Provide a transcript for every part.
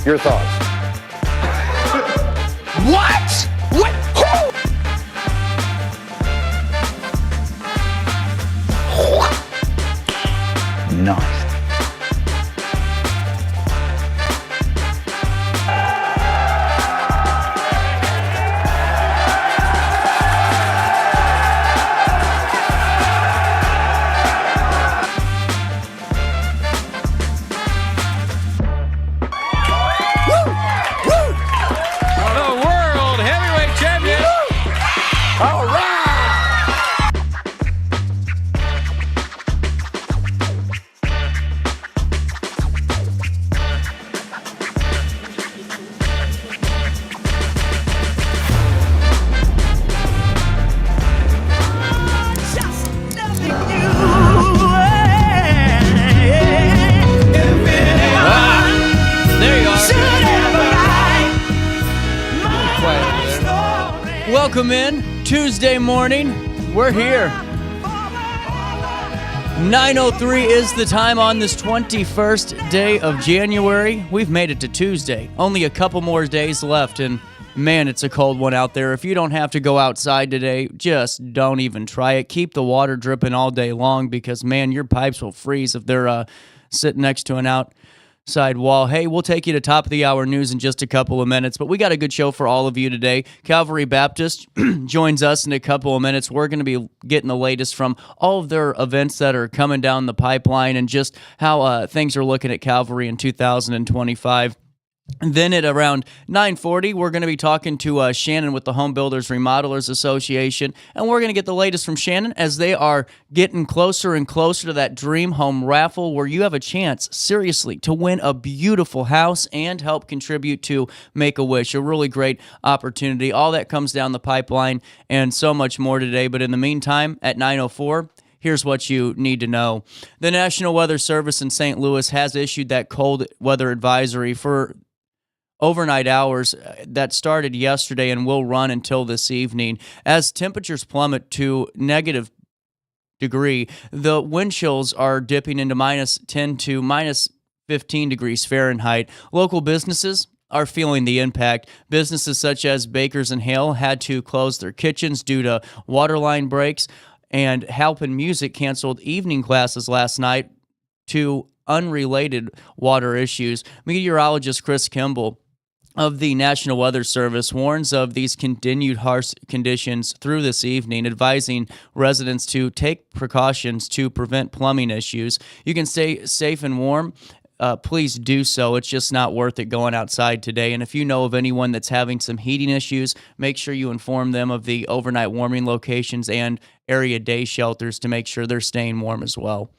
Your thoughts? What? What? Who? Nice. Welcome in, Tuesday morning, we're here. 9:03 is the time on this 21st day of January. We've made it to Tuesday, only a couple more days left, and man, it's a cold one out there. If you don't have to go outside today, just don't even try it. Keep the water dripping all day long because, man, your pipes will freeze if they're sitting next to an outside wall. Hey, we'll take you to top of the hour news in just a couple of minutes, but we got a good show for all of you today. Calvary Baptist joins us in a couple of minutes. We're going to be getting the latest from all of their events that are coming down the pipeline and just how things are looking at Calvary in 2025. And then at around 9:40, we're going to be talking to Shannon with the Home Builders Remodelers Association, and we're going to get the latest from Shannon as they are getting closer and closer to that Dream Home Raffle where you have a chance, seriously, to win a beautiful house and help contribute to Make-A-Wish. A really great opportunity. All that comes down the pipeline and so much more today, but in the meantime, at 9:04, here's what you need to know. The National Weather Service in St. Louis has issued that cold weather advisory for overnight hours that started yesterday and will run until this evening. As temperatures plummet to negative degree, the wind chills are dipping into minus 10 to minus 15 degrees Fahrenheit. Local businesses are feeling the impact. Businesses such as Bakers and Hale had to close their kitchens due to waterline breaks, and Halpin Music canceled evening classes last night to unrelated water issues. Meteorologist Chris Kimball of the National Weather Service warns of these continued harsh conditions through this evening, advising residents to take precautions to prevent plumbing issues. You can stay safe and warm. Please do so. It's just not worth it going outside today. And if you know of anyone that's having some heating issues, make sure you inform them of the overnight warming locations and area day shelters to make sure they're staying warm as well.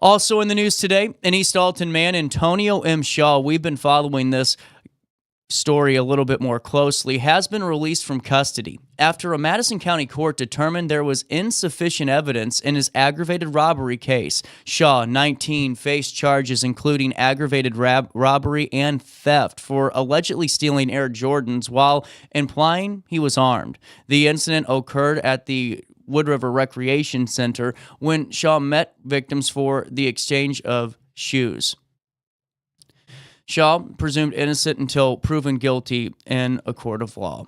Also in the news today, an East Alton man, Antonio M. Shaw, we've been following this story a little bit more closely, has been released from custody after a Madison County court determined there was insufficient evidence in his aggravated robbery case. Shaw, 19, faced charges including aggravated robbery and theft for allegedly stealing Air Jordans while implying he was armed. The incident occurred at the Wood River Recreation Center when Shaw met victims for the exchange of shoes. Shaw presumed innocent until proven guilty in a court of law.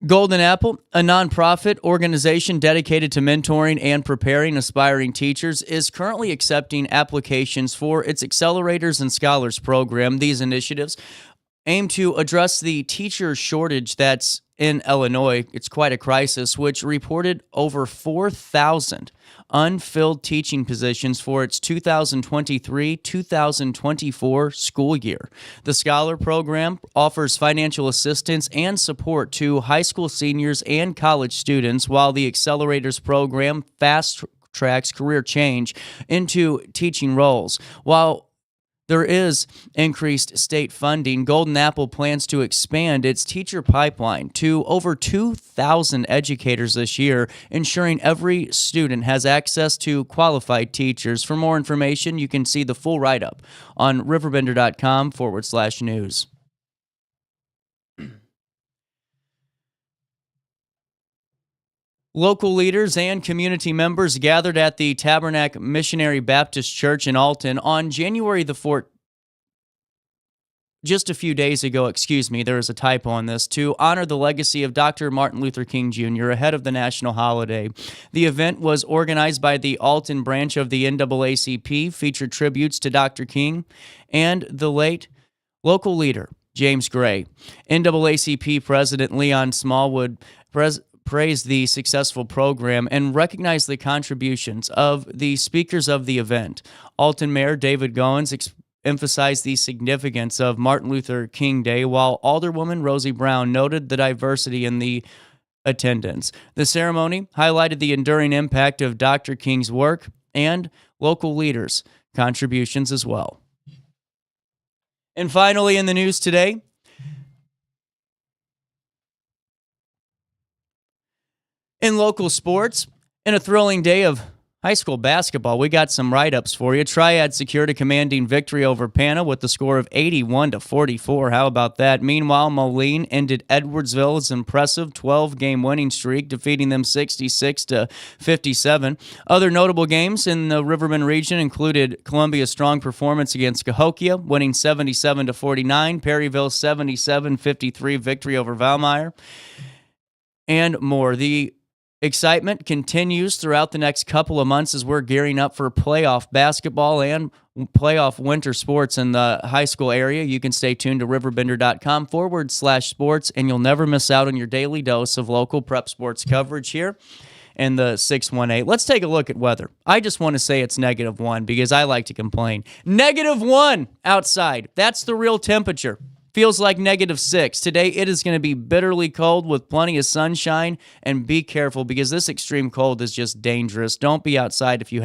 Golden Apple, a nonprofit organization dedicated to mentoring and preparing aspiring teachers, is currently accepting applications for its Accelerators and Scholars program. These initiatives aim to address the teacher shortage that's in Illinois. It's quite a crisis, which reported over 4,000 unfilled teaching positions for its 2023-2024 school year. The Scholar Program offers financial assistance and support to high school seniors and college students, while the Accelerators program fast-tracks career change into teaching roles. While there is increased state funding, Golden Apple plans to expand its teacher pipeline to over 2,000 educators this year, ensuring every student has access to qualified teachers. For more information, you can see the full write-up on RiverBender.com/news. Local leaders and community members gathered at the Tabernacle Missionary Baptist Church in Alton on January the 4th. Just a few days ago, there was a typo on this, to honor the legacy of Dr. Martin Luther King Jr. ahead of the national holiday. The event was organized by the Alton branch of the NAACP, featured tributes to Dr. King and the late local leader, James Gray. NAACP President Leon Smallwood praised the successful program and recognized the contributions of the speakers of the event. Alton Mayor David Goins emphasized the significance of Martin Luther King Day, while Alderwoman Rosie Brown noted the diversity in the attendance. The ceremony highlighted the enduring impact of Dr. King's work and local leaders' contributions as well. And finally, in the news today, in local sports, in a thrilling day of high school basketball, we got some write-ups for you. Triad secured a commanding victory over Pana with the score of 81-44. How about that? Meanwhile, Moline ended Edwardsville's impressive 12-game winning streak, defeating them 66-57. Other notable games in the Riverbend region included Columbia's strong performance against Cahokia, winning 77-49, Perryville 77-53 victory over Valmeyer, and more. The excitement continues throughout the next couple of months as we're gearing up for playoff basketball and playoff winter sports in the high school area. You can stay tuned to RiverBender.com/sports, and you'll never miss out on your daily dose of local prep sports coverage here in the 618. Let's take a look at weather. I just want to say it's -1 because I like to complain. -1 outside. That's the real temperature. Feels like -6. Today, it is going to be bitterly cold with plenty of sunshine, and be careful because this extreme cold is just dangerous. Don't be outside if you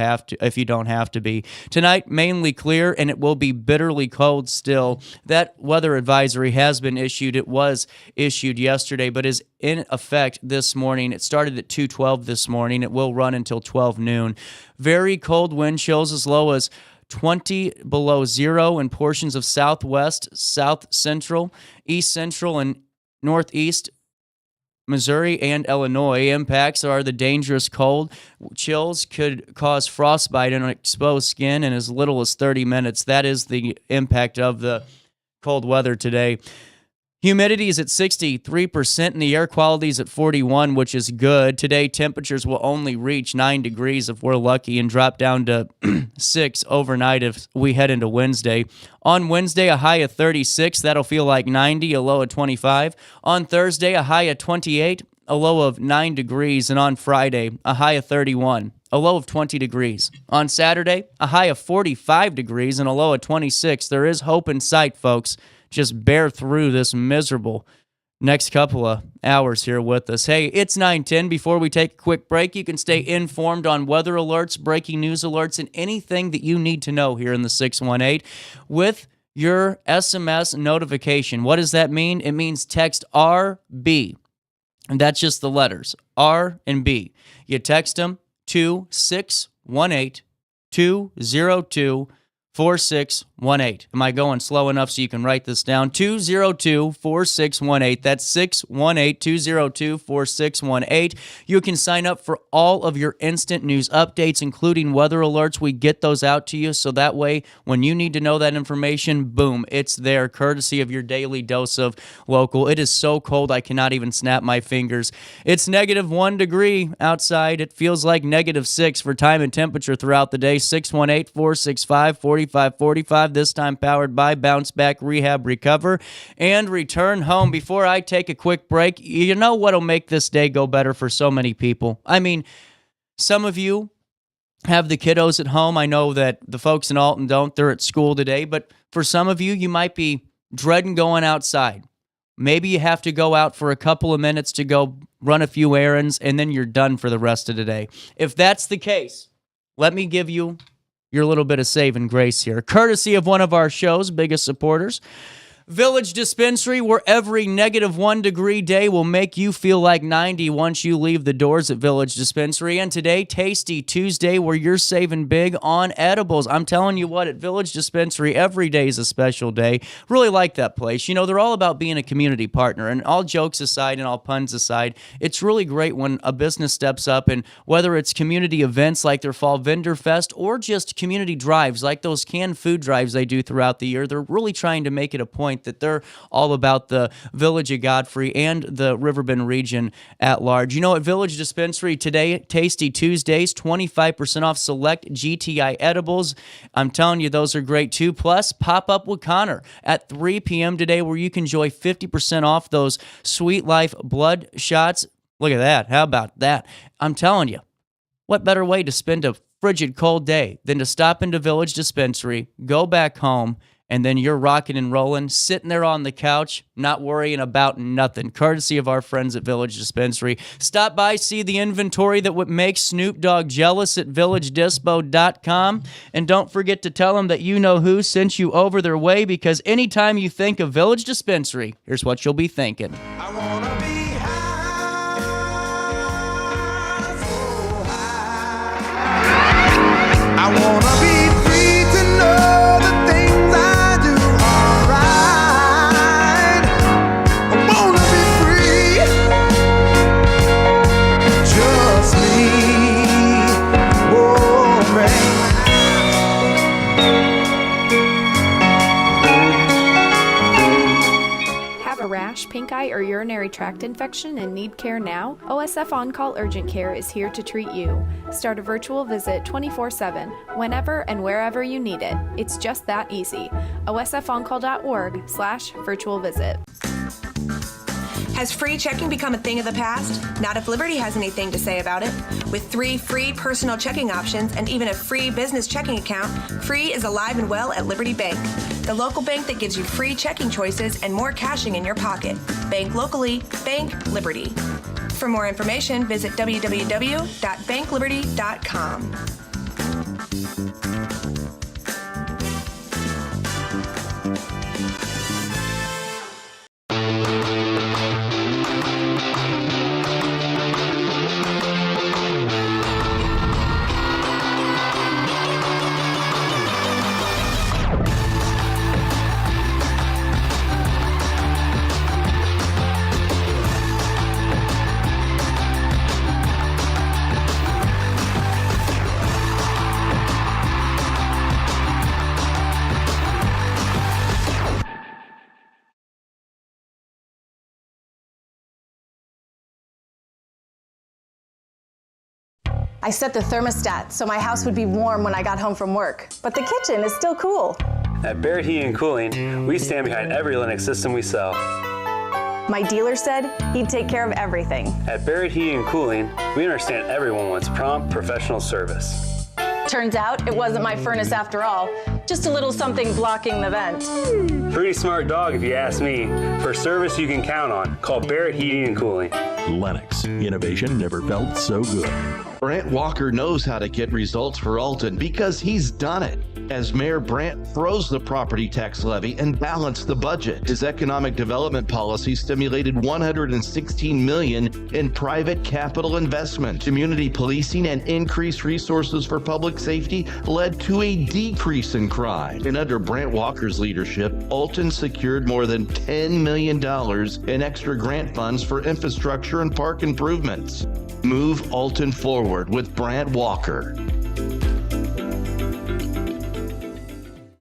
don't have to be. Tonight, mainly clear, and it will be bitterly cold still. That weather advisory has been issued. It was issued yesterday, but is in effect this morning. It started at 2:12 this morning. It will run until 12 noon. Very cold wind chills as low as 20 below zero in portions of southwest, south central, east central, and northeast Missouri and Illinois. Impacts are the dangerous cold. Chills could cause frostbite on exposed skin in as little as 30 minutes. That is the impact of the cold weather today. Humidity is at 63% and the air quality is at 41, which is good. Today, temperatures will only reach 9 degrees if we're lucky and drop down to 6 overnight if we head into Wednesday. On Wednesday, a high of 36. That'll feel like 90, a low of 25. On Thursday, a high of 28, a low of 9 degrees. And on Friday, a high of 31, a low of 20 degrees. On Saturday, a high of 45 degrees and a low of 26. There is hope in sight, folks. Just bear through this miserable next couple of hours here with us. Hey, it's 9:10. Before we take a quick break, you can stay informed on weather alerts, breaking news alerts, and anything that you need to know here in the 618 with your SMS notification. What does that mean? It means text RB, and that's just the letters, R and B. You text them to 618-202-4618. Am I going slow enough so you can write this down? 202-4618. That's 618-202-4618. You can sign up for all of your instant news updates, including weather alerts. We get those out to you, so that way when you need to know that information, boom, it's there, courtesy of your daily dose of local. It is so cold I cannot even snap my fingers. It's -1 degree outside. It feels like -6 for time and temperature throughout the day. 618-465-4545. This time powered by Bounce Back Rehab Recover and Return Home. Before I take a quick break, you know what'll make this day go better for so many people? I mean, some of you have the kiddos at home. I know that the folks in Alton don't. They're at school today. But for some of you, you might be dreading going outside. Maybe you have to go out for a couple of minutes to go run a few errands, and then you're done for the rest of the day. If that's the case, let me give you your little bit of saving grace here. Courtesy of one of our show's biggest supporters, Village Dispensary, where every -1 degree day will make you feel like 90 once you leave the doors at Village Dispensary. And today, Tasty Tuesday, where you're saving big on edibles. I'm telling you what, at Village Dispensary, every day is a special day. Really like that place. You know, they're all about being a community partner. And all jokes aside and all puns aside, it's really great when a business steps up, and whether it's community events like their Fall Vendor Fest or just community drives like those canned food drives they do throughout the year, they're really trying to make it a point that they're all about the Village of Godfrey and the Riverbend region at large. You know, at Village Dispensary today, Tasty Tuesdays, 25% off select GTI edibles. I'm telling you, those are great too. Plus, Pop Up with Connor at 3 p.m. today, where you can enjoy 50% off those Sweet Life blood shots. Look at that. How about that? I'm telling you, what better way to spend a frigid cold day than to stop into Village Dispensary, go back home, and then you're rocking and rolling, sitting there on the couch, not worrying about nothing, courtesy of our friends at Village Dispensary. Stop by, see the inventory that would make Snoop Dogg jealous at RiverBender.com. And don't forget to tell them that you know who sent you over their way, because anytime you think of Village Dispensary, here's what you'll be thinking. I wanna be high, so high. I wanna be free to know the things I do are right. I wanna be free, just me, oh man. Have a rash, pink eye, or urinary tract infection and need care now? OSF On-Call Urgent Care is here to treat you. Start a virtual visit 24/7, whenever and wherever you need it. It's just that easy. osfoncall.org/virtual visit. Has free checking become a thing of the past? Not if Liberty has anything to say about it. With 3 free personal checking options and even a free business checking account, free is alive and well at Liberty Bank. The local bank that gives you free checking choices and more cashing in your pocket. Bank locally, bank Liberty. For more information, visit www.bankliberty.com. I set the thermostat so my house would be warm when I got home from work, but the kitchen is still cool. At Barrett Heating and Cooling, we stand behind every Linux system we sell. My dealer said he'd take care of everything. At Barrett Heating and Cooling, we understand everyone wants prompt, professional service. Turns out it wasn't my furnace after all, just a little something blocking the vent. Pretty smart dog if you ask me. For service you can count on, call Barrett Heating and Cooling. Lennox. Innovation never felt so good. Brant Walker knows how to get results for Alton because he's done it. As Mayor Brant froze the property tax levy and balanced the budget, his economic development policy stimulated $116 million in private capital investment. Community policing and increased resources for public safety led to a decrease in crime. And under Brant Walker's leadership, Alton secured more than $10 million in extra grant funds for infrastructure and park improvements. Move Alton forward with Brant Walker.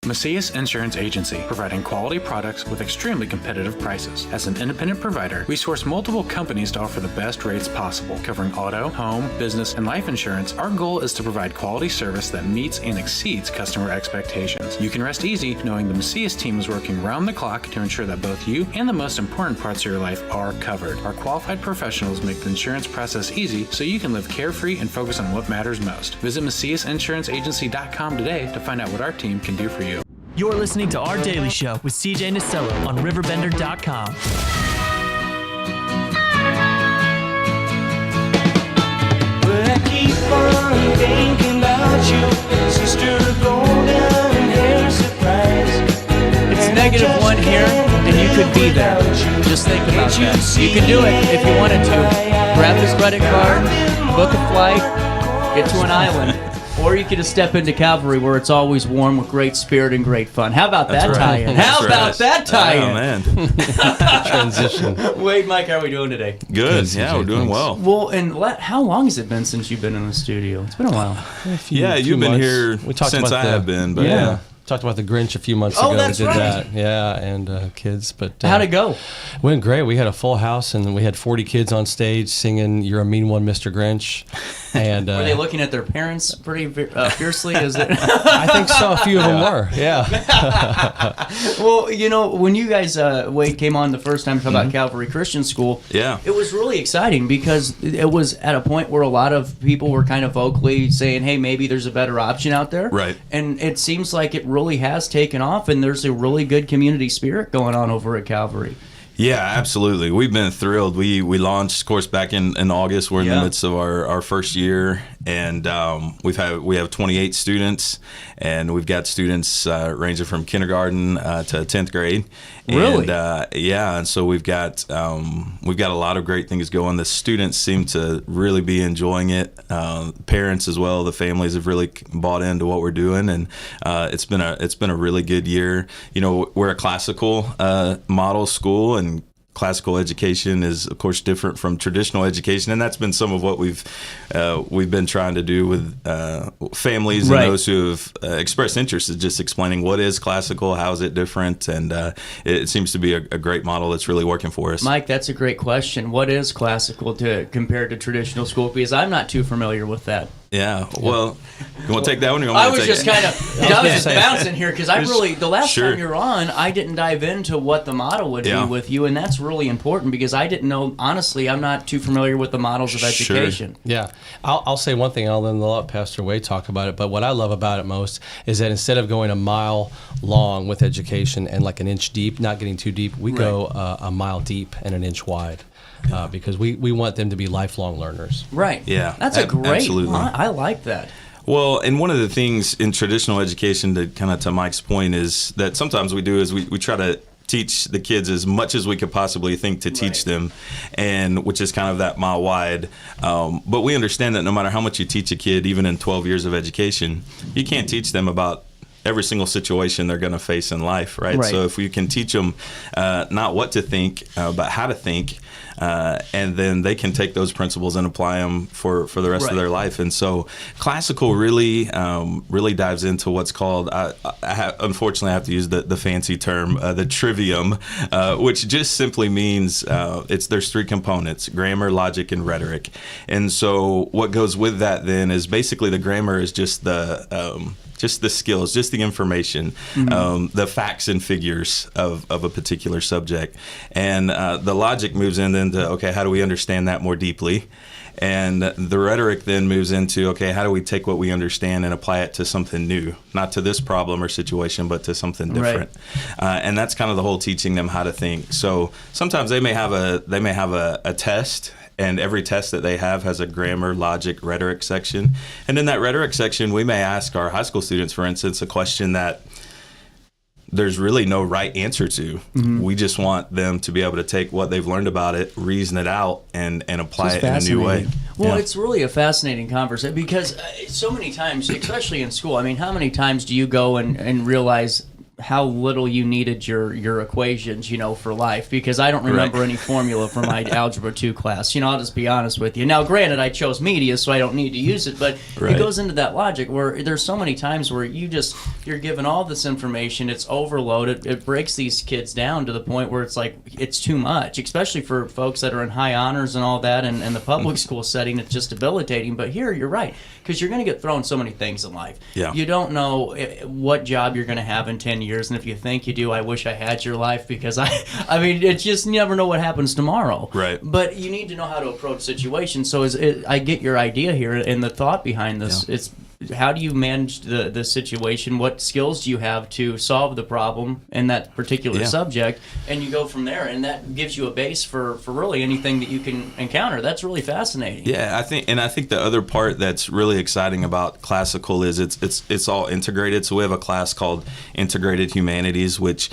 Macias Insurance Agency, providing quality products with extremely competitive prices. As an independent provider, we source multiple companies to offer the best rates possible, covering auto, home, business, and life insurance. Our goal is to provide quality service that meets and exceeds customer expectations. You can rest easy knowing the Macias team is working round the clock to ensure that both you and the most important parts of your life are covered. Our qualified professionals make the insurance process easy so you can live carefree and focus on what matters most. Visit MaciasInsuranceAgency.com today to find out what our team can do for you. You're listening to Our Daily Show with CJ Nasello on RiverBender.com. But I keep on thinking about you, sister, golden hair surprise. It's -1 here. could be there. Just think about that. You can do it if you wanted to. Grab this credit card, book a flight, get to an island. Or you could just step into Calvary where it's always warm with great spirit and great fun. How about that tie-in? How about that tie-in? Oh, man. Transition. Wade, Mike, how are we doing today? Good. Yeah, we're doing well. Well, and how long has it been since you've been in the studio? It's been a while. You've been here since I have been. But yeah. Talked about the Grinch a few months ago. That's we did right. that. Yeah, and kids. But how'd it go? Went great. We had a full house, and we had 40 kids on stage singing "You're a Mean One, Mr. Grinch." And were they looking at their parents pretty fiercely? Is it? I think so. A few of them were. Yeah. Well, when you guys Wade came on the first time to talk about Calvary Christian School, it was really exciting because it was at a point where a lot of people were kind of vocally saying, "Hey, maybe there's a better option out there." Right. And it seems like it really has taken off, and there's a really good community spirit going on over at Calvary. Yeah, absolutely. We've been thrilled. We launched, of course, back in August. We're in the midst of our first year, and we have 28 students, and we've got students ranging from kindergarten to 10th grade. Really? And, and so we've got a lot of great things going. The students seem to really be enjoying it. Parents as well. The families have really bought into what we're doing, and it's been a really good year. We're a classical model school, and classical education is, of course, different from traditional education, and that's been some of what we've been trying to do with families and those who have expressed interest in just explaining what is classical, how is it different, and it seems to be a great model that's really working for us. Mike, that's a great question. What is classical compared to traditional school? Because I'm not too familiar with that. Yeah, well, you want to take that one? Or you want me to take it? I was just bouncing here because the last time you were on, I didn't dive into what the model would be with you, and that's really important because I didn't know, honestly, I'm not too familiar with the models of education. Yeah, I'll say one thing, I'll then let Pastor Wade talk about it, but what I love about it most is that instead of going a mile long with education and like an inch deep, not getting too deep, we go a mile deep and an inch wide. Because we want them to be lifelong learners. Right. Yeah. That's a great absolutely. I like that. Well, and one of the things in traditional education, to Mike's point, is that sometimes we do is we try to teach the kids as much as we could possibly think to teach them, and which is kind of that mile wide. But we understand that no matter how much you teach a kid, even in 12 years of education, you can't teach them about every single situation they're going to face in life, right? So if we can teach them not what to think, but how to think, and then they can take those principles and apply them for the rest of their life. And so classical really dives into what's called, unfortunately I have to use the fancy term, the trivium, which just simply means there's three components: grammar, logic, and rhetoric. And so what goes with that then is basically the grammar is just the skills, just the information, the facts and figures of a particular subject. And the logic moves into, okay, how do we understand that more deeply? And the rhetoric then moves into, okay, how do we take what we understand and apply it to something new, not to this problem or situation, but to something different. And that's kind of the whole teaching them how to think. So sometimes they may have a test, and every test that they have has a grammar, logic, rhetoric section. And in that rhetoric section, we may ask our high school students, for instance, a question that there's really no right answer to. We just want them to be able to take what they've learned about it, reason it out, and apply it in a new way. Well, it's really a fascinating conversation because so many times, especially in school, I mean, how many times do you go and realize how little you needed your equations, for life? Because I don't remember any formula for my Algebra 2 class. I'll just be honest with you. Now, granted, I chose media, so I don't need to use it, but it goes into that logic where there's so many times where you're given all this information, it's overloaded, it breaks these kids down to the point where it's like, it's too much, especially for folks that are in high honors and all that, and the public school setting, it's just debilitating. But here, you're right, because you're going to get thrown so many things in life. Yeah. You don't know what job you're going to have in 10 years, and if you think you do, I wish I had your life, because I mean, it's just, you never know what happens tomorrow. Right. But you need to know how to approach situations. So I get your idea here and the thought behind this. how do you manage the situation? What skills do you have to solve the problem in that particular subject? And you go from there, and that gives you a base for really anything that you can encounter. That's really fascinating. Yeah, I think the other part that's really exciting about classical is it's all integrated. So we have a class called Integrated Humanities, which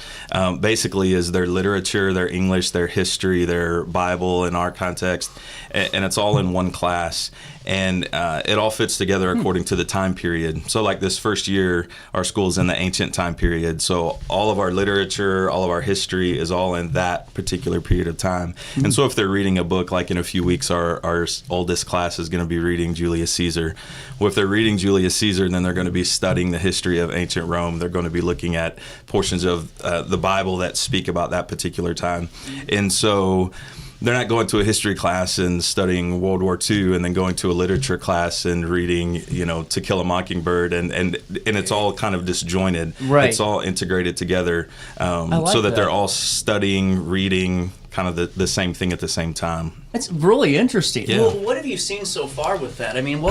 basically is their literature, their English, their history, their Bible in our context, and it's all in one class. And it all fits together according to the time period. So like this first year, our school's in the ancient time period. So all of our literature, all of our history is all in that particular period of time. And so if they're reading a book, like in a few weeks, our oldest class is going to be reading Julius Caesar. Well, if they're reading Julius Caesar, then they're going to be studying the history of ancient Rome. They're going to be looking at portions of the Bible that speak about that particular time. And so they're not going to a history class and studying World War II and then going to a literature class and reading, To Kill a Mockingbird, and it's all kind of disjointed. Right. It's all integrated together so that they're all studying, reading kind of the same thing at the same time. That's really interesting. Yeah. Well, what have you seen so far with that? I mean,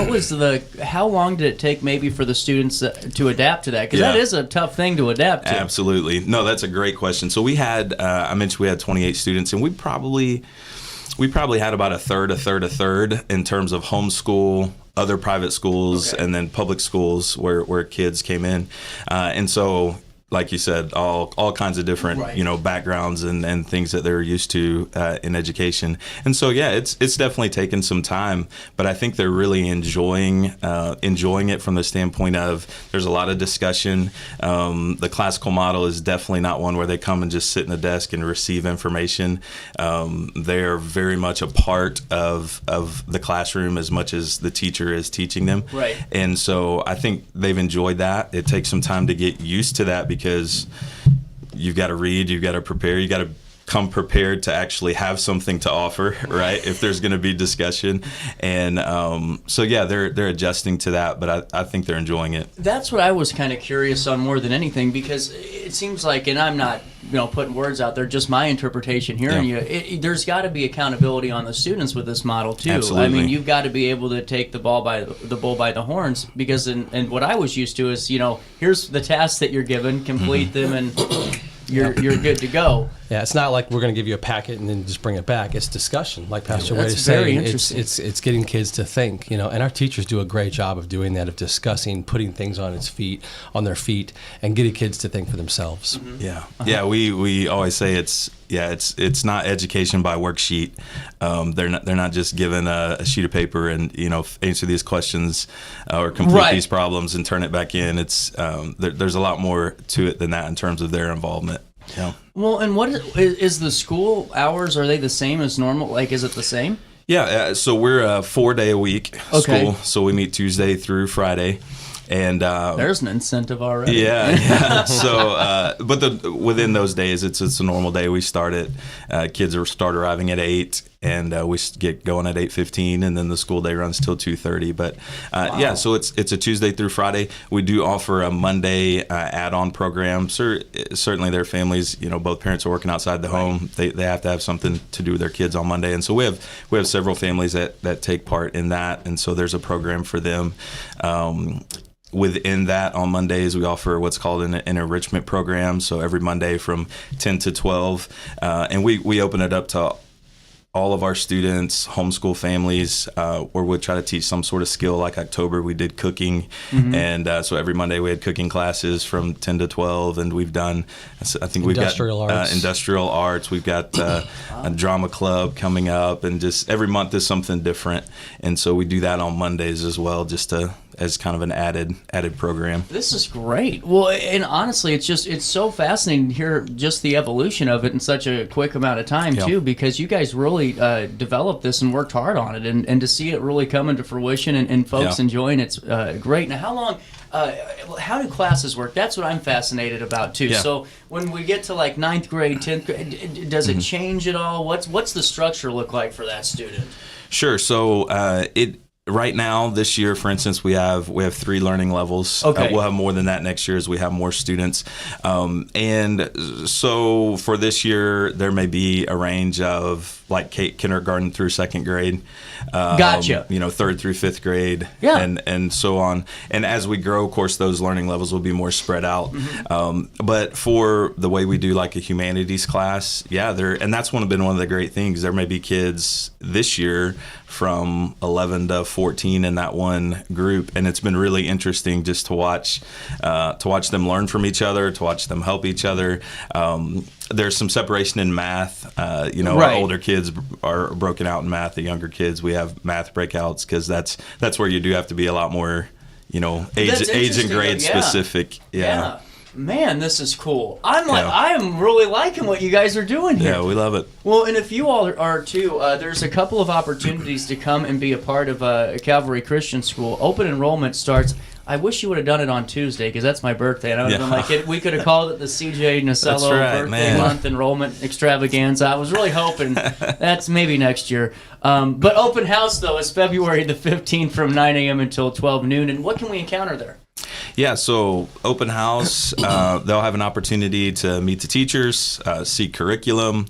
how long did it take maybe for the students to adapt to that? Because that is a tough thing to adapt to. Absolutely. No, that's a great question. So we had, I mentioned we had 28 students, and we probably had about a third in terms of homeschool, other private schools, and then public schools where kids came in. And so, like you said, all kinds of different backgrounds and things that they're used to in education. And so it's definitely taken some time, but I think they're really enjoying it from the standpoint of there's a lot of discussion. The classical model is definitely not one where they come and just sit in a desk and receive information. They're very much a part of the classroom as much as the teacher is teaching them. Right. And so I think they've enjoyed that. It takes some time to get used to that because you've got to read, you've got to prepare, you got to come prepared to actually have something to offer, right? If there's going to be discussion. And they're adjusting to that, but I think they're enjoying it. That's what I was kind of curious on more than anything, because it seems like, and I'm not putting words out there, just my interpretation hearing you, there's got to be accountability on the students with this model too. Absolutely. I mean, you've got to be able to take the bull by the horns, because and what I was used to is, here's the tasks that you're given, complete them, and you're good to go. Yeah, it's not like we're going to give you a packet and then just bring it back. It's discussion, like Pastor Wade is very saying. interesting. It's getting kids to think, and our teachers do a great job of doing that, of discussing, putting things on their feet, and getting kids to think for themselves. Mm-hmm. Yeah, we always say it's not education by worksheet. They're not just given a sheet of paper and answer these questions or complete these problems and turn it back in. It's there's a lot more to it than that in terms of their involvement. Yeah. Well, and what is the school hours? Are they the same as normal? Like, is it the same? Yeah. So we're a 4-day-a-week school. So we meet Tuesday through Friday. And there's an incentive already. Yeah. So, but within those days, it's a normal day. We start kids start arriving at 8, and we get going at 8:15, and then the school day runs till 2:30. But so it's a Tuesday through Friday. We do offer a Monday add-on program. Certainly, their families, both parents are working outside the home. They have to have something to do with their kids on Monday, and so we have several families that take part in that, and so there's a program for them. Within that, on Mondays, we offer what's called an enrichment program. So every Monday from 10 to 12, and we open it up to all of our students, homeschool families, where we try to teach some sort of skill. Like October, we did cooking, and so every Monday we had cooking classes from 10 to 12, and we've done, I think we've got industrial arts. We've got a drama club coming up, and just every month is something different, and so we do that on Mondays as well, just as kind of an added program. This is great. Well, and honestly, it's so fascinating to hear just the evolution of it in such a quick amount of time too, because you guys really developed this and worked hard on it, and to see it really come into fruition and folks enjoying it's great. Now, how long? How do classes work? That's what I'm fascinated about too. Yeah. So when we get to like 9th grade, 10th grade, does it change at all? What's the structure look like for that student? Sure. So right now, this year, for instance, we have 3 learning levels. Okay. We'll have more than that next year as we have more students. And so for this year, there may be a range of like kindergarten through second grade. Gotcha. Third through fifth grade. Yeah. And so on. And as we grow, of course, those learning levels will be more spread out. But for the way we do like a humanities class, and that's been one of the great things. There may be kids this year from 11 to 14 in that one group, and it's been really interesting just to watch them learn from each other, to watch them help each other. There's some separation in math. Our older kids are broken out in math. The younger kids, we have math breakouts because that's where you do have to be a lot more, age and grade specific. Yeah. Man, this is cool. I am really liking what you guys are doing here. Yeah, we love it. Well, and if you all are too, there's a couple of opportunities to come and be a part of Calvary Christian School. Open enrollment starts. I wish you would have done it on Tuesday because that's my birthday. And I would have been like, we could have called it the CJ Nasello birthday month enrollment extravaganza. I was really hoping that's maybe next year. But open house, though, is February the 15th from 9 a.m. until 12 noon. And what can we encounter there? Yeah, so open house, they'll have an opportunity to meet the teachers, see curriculum,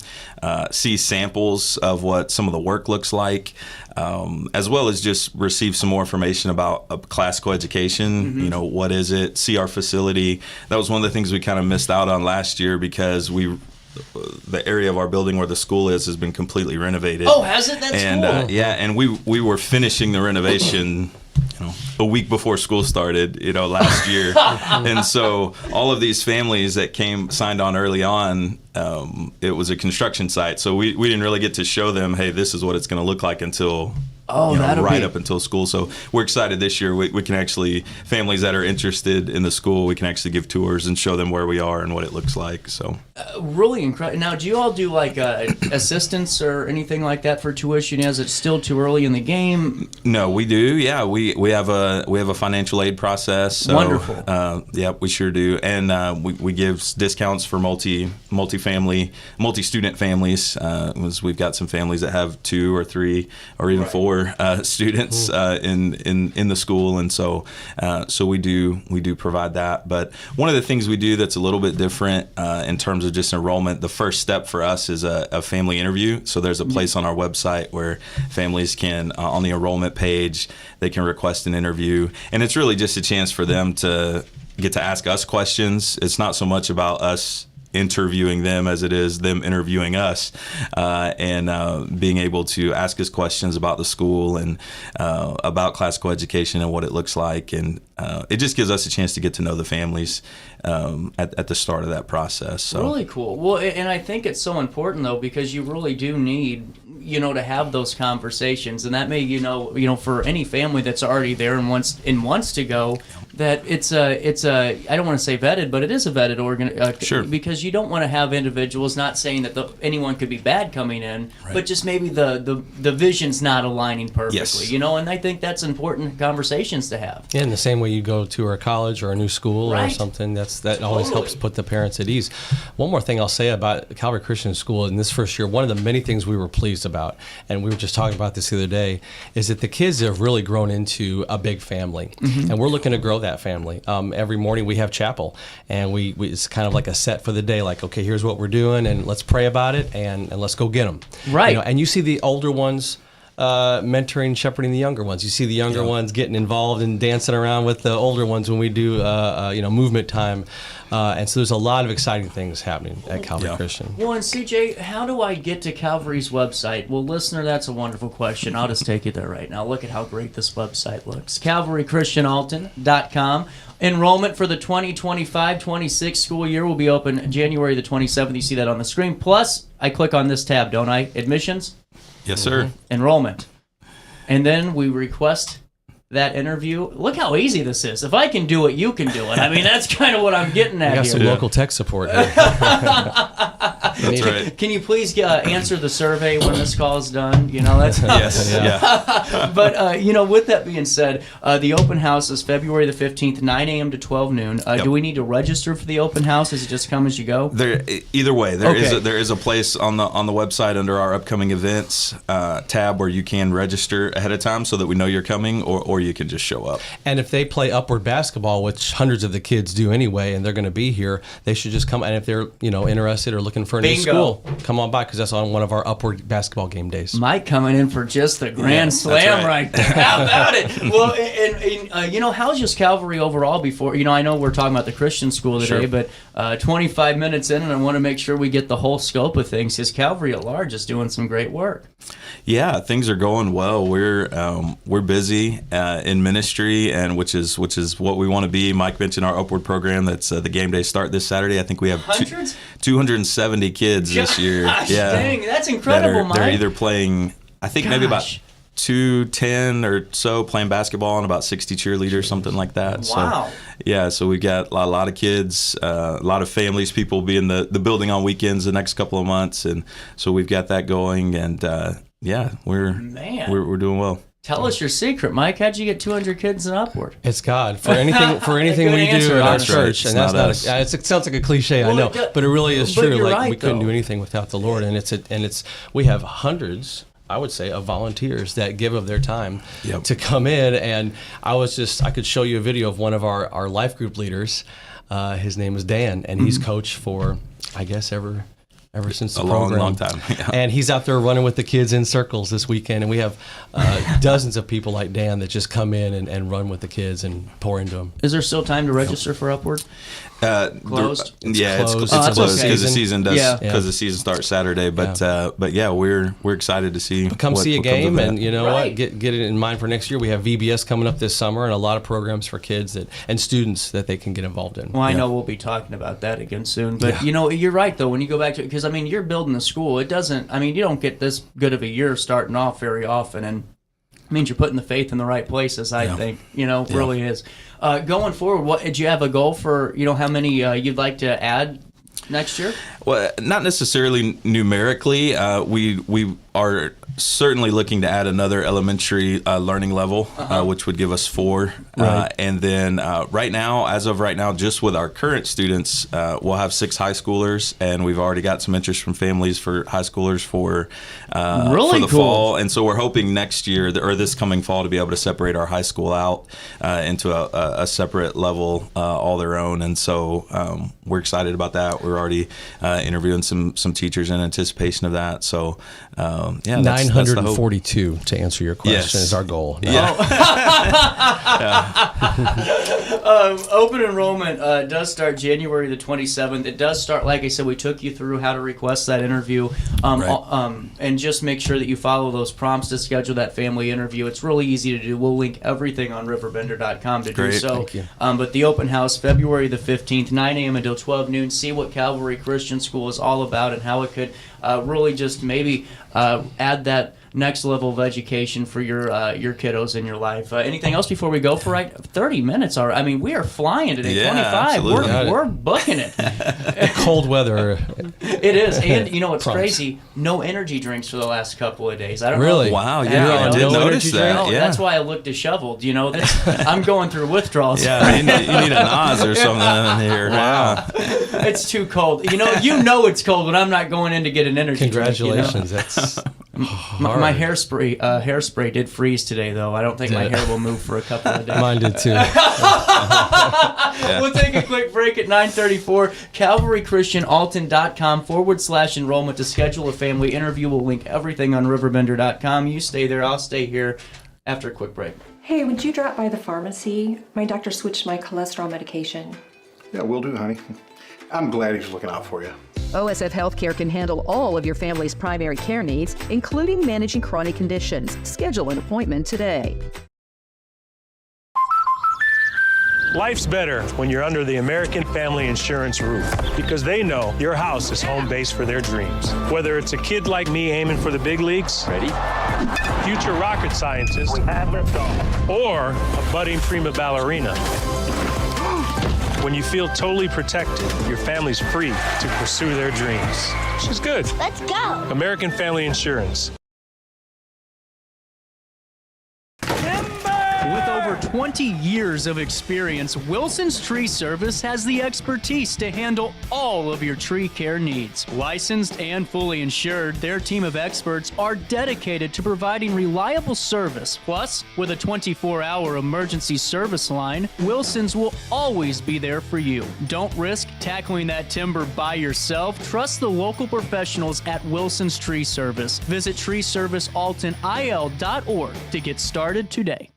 see samples of what some of the work looks like, as well as just receive some more information about classical education. What is it? See our facility. That was one of the things we kind of missed out on last year because the area of our building where the school has been completely renovated. Oh, has it? That's cool. And we were finishing the renovation a week before school started, last year. And so all of these families that signed on early on, it was a construction site. So we didn't really get to show them, hey, this is what it's going to look like until up until school. So we're excited this year. We can actually, families that are interested in the school, we can actually give tours and show them where we are and what it looks like. So really incredible. Now, do you all do like assistance or anything like that for tuition? Is it still too early in the game? No, we do. Yeah, we have a financial aid process. So, wonderful. Yeah, we sure do, and we give discounts for multi-family, multi-student families. We've got some families that have 2 or 3 or even 4 students in the school, and so we do provide that. But one of the things we do that's a little bit different in terms of just enrollment, the first step for us is a family interview. So there's a place on our website where families can, on the enrollment page, they can request an interview, and it's really just a chance for them to get to ask us questions. It's not so much about us interviewing them as it is them interviewing us, and being able to ask us questions about the school and about classical education and what it looks like, and it just gives us a chance to get to know the families at the start of that process. So really cool. Well, and I think it's so important though, because you really do need to have those conversations, and that may for any family that's already there and wants to go, that it's a I don't want to say vetted, but it is a vetted sure, because you don't want to have individuals, not saying that anyone could be bad coming in, but just maybe the vision's not aligning perfectly. Yes. And I think that's important conversations to have. Yeah, in the same way you go to a college or a new school or something, that always helps put the parents at ease. One more thing I'll say about Calvary Christian School in this first year, one of the many things we were pleased about, and we were just talking about this the other day, is that the kids have really grown into a big family, and we're looking to grow that family. Every morning we have chapel, and we it's kind of like a set for the day, like, okay, here's what we're doing, and let's pray about it, and let's go get them. Right. And you see the older ones mentoring, shepherding the younger ones. You see the younger ones getting involved and dancing around with the older ones when we do movement time. And so there's a lot of exciting things happening at Calvary Christian. Well, and CJ, how do I get to Calvary's website? Well, listener, that's a wonderful question. I'll just take you there right now. Look at how great this website looks. CalvaryChristianAlton.com. Enrollment for the 2025-26 school year will be open January the 27th. You see that on the screen. Plus, I click on this tab, don't I? Admissions? Yes, sir. Enrollment. And then we request that interview. Look how easy this is. If I can do it, you can do it. I mean, that's kind of what I'm getting at here. We got some local tech support here. That's right. Can you please answer the survey when this call is done? That's yes. Yeah. But with that being said, the open house is February the 15th, 9 a.m. to 12 noon. Do we need to register for the open house? Is it just come as you go? Either way, there is a place on the website under our upcoming events tab where you can register ahead of time so that we know you're coming, or you can just show up. And if they play upward basketball, which hundreds of the kids do anyway, and they're going to be here, they should just come. And if they're interested or looking for a new school, come on by because that's on one of our Upward basketball game days. Mike coming in for just the grand slam right there. How about it? Well, and how's just Calvary overall before? I know we're talking about the Christian school today, but 25 minutes in, and I want to make sure we get the whole scope of things, because Calvary at large is doing some great work. Yeah, things are going well. We're busy in ministry, and which is what we want to be. Mike mentioned our Upward program. That's the game day start this Saturday. I think we have 270 kids this year. Yeah, dang, that's incredible, Mike. They're either playing, I think maybe about 210 or so playing basketball, and about 60 cheerleaders, something like that. Wow. So we've got a lot of kids, a lot of families. People will be in the building on weekends the next couple of months, and so we've got that going. And we're doing well. Tell us your secret, Mike. How'd you get 200 kids and upward? It's God. For anything we do in our church, and that's not us. It sounds like a cliche, I know, but it really is true. Like right, we couldn't do anything without the Lord, and we have hundreds, I would say, of volunteers that give of their time to come in. And I could show you a video of one of our life group leaders. His name is Dan, and he's coached for, I guess, ever since the program. long time. Yeah. And he's out there running with the kids in circles this weekend. And we have dozens of people like Dan that just come in and run with the kids and pour into them. Is there still time to register for Upward? Closed? It's closed because the season the season starts Saturday. But we're excited to see. Come see a game, and you know what? Get it in mind for next year. We have VBS coming up this summer, and a lot of programs for kids and students that they can get involved in. Well, I know we'll be talking about that again soon. But you're right though. When you go back to it, because you're building a school. It doesn't. You don't get this good of a year starting off very often, and it means you're putting the faith in the right places. I think really is. Going forward, did you have a goal for how many you'd like to add next year? Well, not necessarily numerically. We are certainly looking to add another elementary learning level, which would give us 4. Right. And then as of right now, just with our current students, we'll have 6 high schoolers, and we've already got some interest from families for high schoolers for the fall. And so we're hoping next year or this coming fall to be able to separate our high school out into a separate level all their own. And so we're excited about that. We're already interviewing some teachers in anticipation of that. So 942 to answer your question is our goal. Open enrollment does start January the 27th. It does start, like I said, we took you through how to request that interview, and just make sure that you follow those prompts to schedule that family interview. It's really easy to do. We'll link everything on RiverBender.com to do so. Thank you. But the open house, February the 15th, 9 a.m. until 12 noon. See what Calvary Christian School is all about and how it could really just maybe add that next level of education for your kiddos in your life. Anything else before we go for 30 minutes? We are flying today. 25. We're booking it. Cold weather. It is, and what's crazy? No energy drinks for the last couple of days. I don't really. know. Wow. Yeah, I did notice that. That's why I look disheveled. I'm going through withdrawals. Yeah, you need a Nas or something here. Wow. It's too cold. It's cold when I'm not going in to get an energy Congratulations. drink. That's my hairspray did freeze today, though. I don't think my hair will move for a couple of days. Mine did too. We'll take a quick break at 9:34. CalvaryChristianAlton.com/enrollment to schedule a family interview. We'll link everything on RiverBender.com. You stay there. I'll stay here after a quick break. Hey, would you drop by the pharmacy? My doctor switched my cholesterol medication. Yeah, will do, honey. I'm glad he's looking out for you. OSF Healthcare can handle all of your family's primary care needs, including managing chronic conditions. Schedule an appointment today. Life's better when you're under the American Family Insurance roof, because they know your house is home base for their dreams. Whether it's a kid like me aiming for the big leagues, ready, future rocket scientist, or a budding prima ballerina. When you feel totally protected, your family's free to pursue their dreams. She's good. Let's go. American Family Insurance. With over 20 years of experience, Wilson's Tree Service has the expertise to handle all of your tree care needs. Licensed and fully insured, their team of experts are dedicated to providing reliable service. Plus, with a 24-hour emergency service line, Wilson's will always be there for you. Don't risk tackling that timber by yourself. Trust the local professionals at Wilson's Tree Service. Visit treeservicealtonil.org to get started today.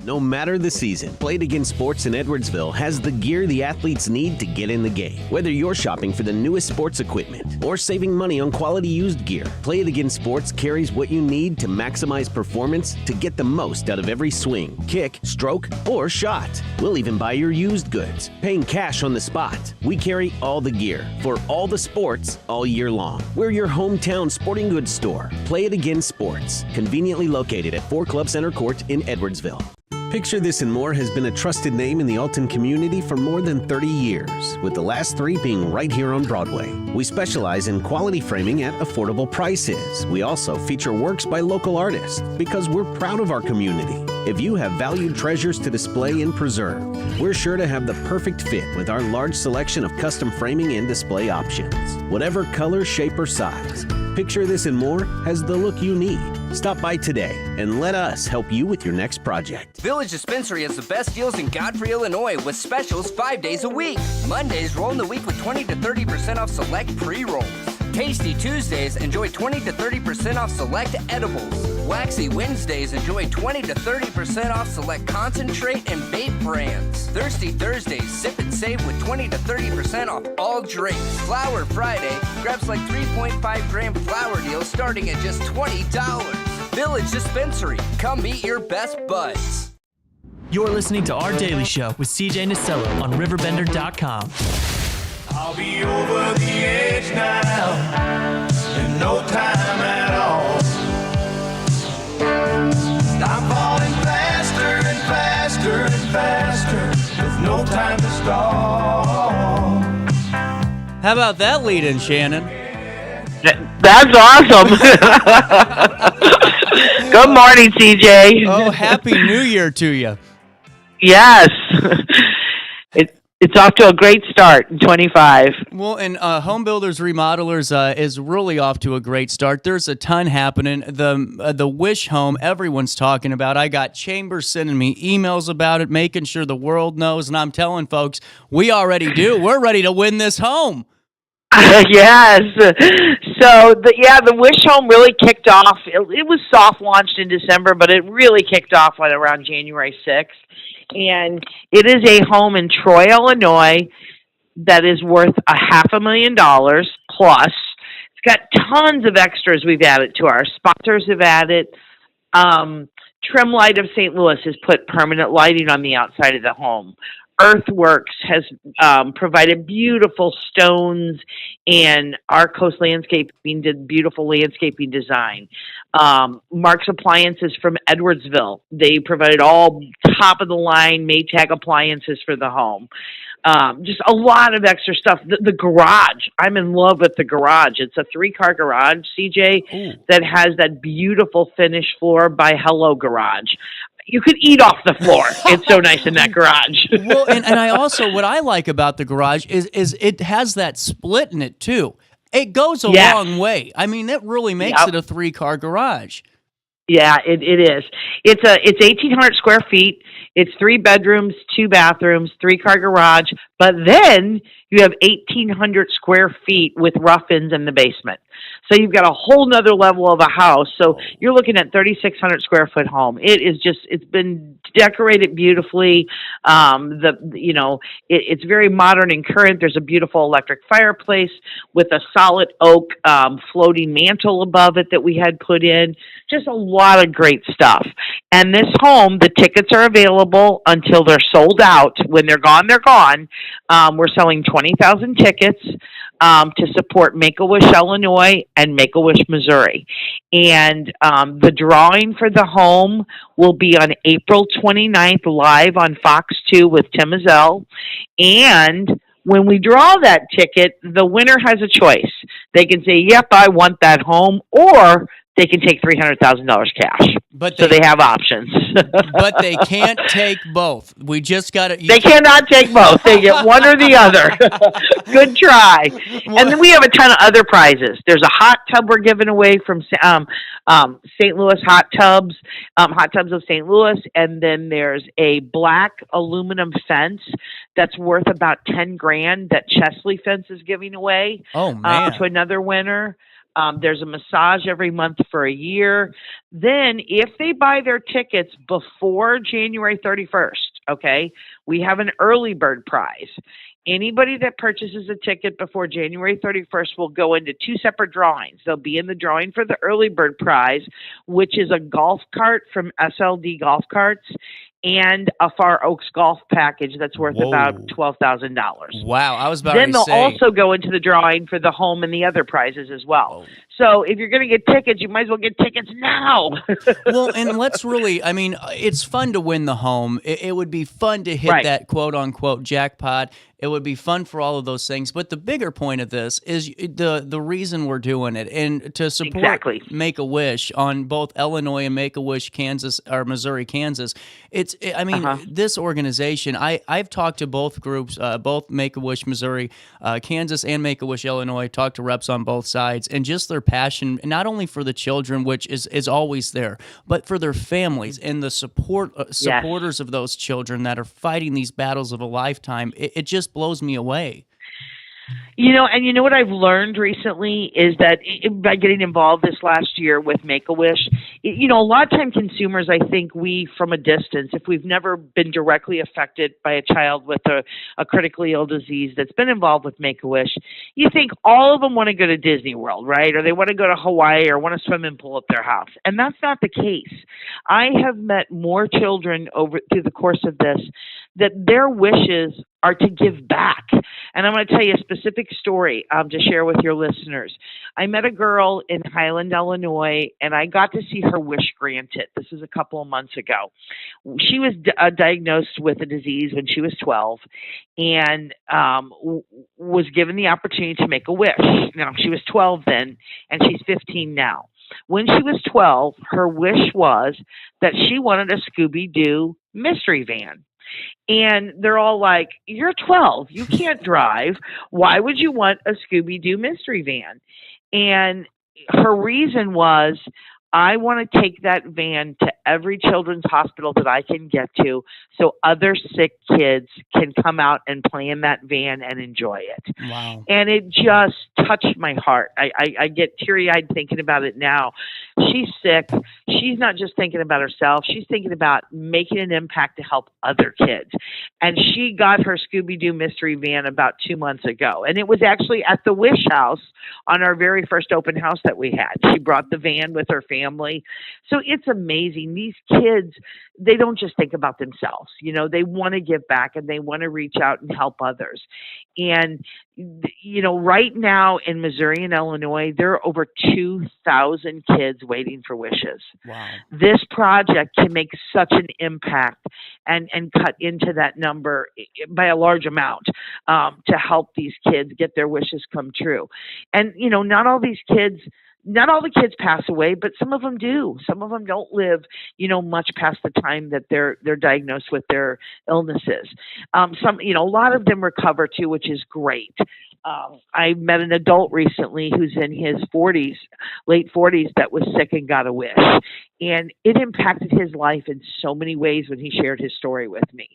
No matter the season, Play It Again Sports in Edwardsville has the gear the athletes need to get in the game. Whether you're shopping for the newest sports equipment or saving money on quality used gear, Play It Again Sports carries what you need to maximize performance to get the most out of every swing, kick, stroke, or shot. We'll even buy your used goods, paying cash on the spot. We carry all the gear for all the sports all year long. We're your hometown sporting goods store. Play It Again Sports, conveniently located at 4 Club Center Court in Edwardsville. Picture This and More has been a trusted name in the Alton community for more than 30 years, with the last 3 being right here on Broadway. We specialize in quality framing at affordable prices. We also feature works by local artists because we're proud of our community. If you have valued treasures to display and preserve, we're sure to have the perfect fit with our large selection of custom framing and display options. Whatever color, shape, or size, Picture This and More has the look you need. Stop by today and let us help you with your next project. Village Dispensary has the best deals in Godfrey, Illinois with specials 5 days a week. Mondays, roll in the week with 20 to 30% off select pre-rolls. Tasty Tuesdays, enjoy 20 to 30% off select edibles. Waxy Wednesdays, enjoy 20 to 30% off select concentrate and vape brands. Thirsty Thursdays, sip and save with 20 to 30% off all drinks. Flower Friday, grab like 3.5 gram flower deals starting at just $20. Village Dispensary, come meet your best buds. You're listening to Our Daily Show with CJ Nasello on RiverBender.com. I'll be over the edge now in no time at all. I'm falling faster and faster and faster with no time to stall. How about that lead-in, Shannon? That's awesome. Good morning, CJ. Oh, Happy New Year to you. Yes. It's off to a great start in 25. Well, and Home Builders Remodelers is really off to a great start. There's a ton happening. The Wish Home, everyone's talking about. I got Chambers sending me emails about it, making sure the world knows, and I'm telling folks, we already do. We're ready to win this home. Yes. So, the Wish Home really kicked off. It was soft launched in December, but it really kicked off around January 6th. And it is a home in Troy, Illinois that is worth $500,000 plus. It's got tons of extras we've added to our sponsors have added. Trim Light of St. Louis has put permanent lighting on the outside of the home. Earthworks has provided beautiful stones, and Arcos Landscaping did beautiful landscaping design. Mark's Appliances from Edwardsville, they provided all top-of-the-line Maytag appliances for the home. Just a lot of extra stuff. The garage, I'm in love with the garage. It's a 3-car garage, CJ, that has that beautiful finished floor by Hello Garage. You could eat off the floor. It's so nice in that garage. Well, and I also, what I like about the garage is it has that split in it, too. It goes a long way. I mean, that really makes it a 3-car garage. Yeah, it is. It's 1,800 square feet. It's 3 bedrooms, 2 bathrooms, 3-car garage. But then you have 1,800 square feet with rough-ins in the basement. So you've got a whole nother level of a house. So you're looking at 3,600 square foot home. It's been decorated beautifully. It's very modern and current. There's a beautiful electric fireplace with a solid oak floating mantle above it that we had put in. Just a lot of great stuff. And this home, the tickets are available until they're sold out. When they're gone, they're gone. We're selling 20,000 tickets to support Make-A-Wish, Illinois, and Make-A-Wish, Missouri. And the drawing for the home will be on April 29th live on Fox 2 with Tim Azell. And when we draw that ticket, the winner has a choice. They can say, yep, I want that home, or they can take $300,000 cash. But so they have options. But they can't take both. We just got to. They cannot take both. They get one or the other. Good try. And then we have a ton of other prizes. There's a hot tub we're giving away from St. Louis Hot Tubs of St. Louis, and then there's a black aluminum fence that's worth about $10,000 that Chesley Fence is giving away. Oh man! To another winner. There's a massage every month for a year. Then if they buy their tickets before January 31st, okay, we have an early bird prize. Anybody that purchases a ticket before January 31st will go into two separate drawings. They'll be in the drawing for the early bird prize, which is a golf cart from SLD Golf Carts, and a Far Oaks golf package that's worth about $12,000. Wow, I was about then to they'll say. also go into the drawing for the home and the other prizes as well. So if you're going to get tickets, you might as well get tickets now. Well, and let's really, I mean, it's fun to win the home. It would be fun to hit that quote-unquote jackpot. It would be fun for all of those things. But the bigger point of this is the reason we're doing it, and to support Make-A-Wish on both Illinois and Make-A-Wish Kansas, or Missouri, Kansas. This organization, I've talked to both groups, both Make-A-Wish Missouri, Kansas, and Make-A-Wish Illinois, talked to reps on both sides, and just their passion, not only for the children, which is always there, but for their families and the supporters of those children that are fighting these battles of a lifetime. It just blows me away. You know what I've learned recently is that by getting involved this last year with Make-A-Wish, a lot of time consumers, I think we, from a distance, if we've never been directly affected by a child with a critically ill disease that's been involved with Make-A-Wish, you think all of them want to go to Disney World, right? Or they want to go to Hawaii or want a swimming pool at their house. And that's not the case. I have met more children through the course of this that their wishes are to give back. And I'm going to tell you a specific story to share with your listeners. I met a girl in Highland, Illinois, and I got to see her wish granted. This is a couple of months ago. She was diagnosed with a disease when she was 12 and was given the opportunity to make a wish. Now, she was 12 then, and she's 15 now. When she was 12, her wish was that she wanted a Scooby-Doo mystery van. And they're all like, you're 12, you can't drive. Why would you want a Scooby-Doo mystery van? And her reason was, I want to take that van to every children's hospital that I can get to so other sick kids can come out and play in that van and enjoy it. Wow. And it just touched my heart. I get teary-eyed thinking about it now. She's sick. She's not just thinking about herself. She's thinking about making an impact to help other kids. And she got her Scooby-Doo mystery van about 2 months ago. And it was actually at the Wish House on our very first open house that we had. She brought the van with her family. So it's amazing. These kids, they don't just think about themselves. They want to give back and they want to reach out and help others. And, right now in Missouri and Illinois, there are over 2,000 kids waiting for wishes. Wow. This project can make such an impact and cut into that number by a large amount to help these kids get their wishes come true. And, not all the kids pass away, but some of them do. Some of them don't live, much past the time that they're diagnosed with their illnesses. A lot of them recover too, which is great. I met an adult recently who's in his 40s, late 40s, that was sick and got a wish. And it impacted his life in so many ways when he shared his story with me.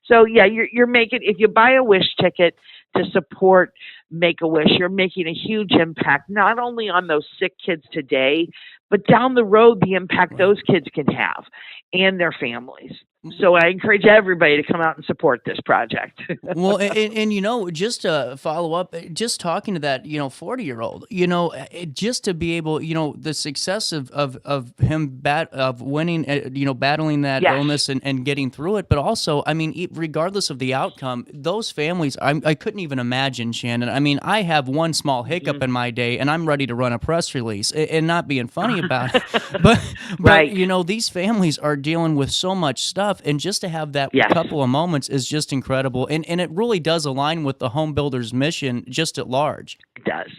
So yeah, you're making, if you buy a wish ticket to support Make-A-Wish, you're making a huge impact, not only on those sick kids today, but down the road, the impact those kids can have and their families. So I encourage everybody to come out and support this project. Well, and just to follow up, just talking to that, 40-year-old, just to be able, the success of him of winning, battling that illness and getting through it, but also, regardless of the outcome, those families, I couldn't even imagine, Shannon. I have one small hiccup in my day, and I'm ready to run a press release, and not being funny about it. But these families are dealing with so much stuff. And just to have that couple of moments is just incredible. And it really does align with the Home Builders mission just at large. It does.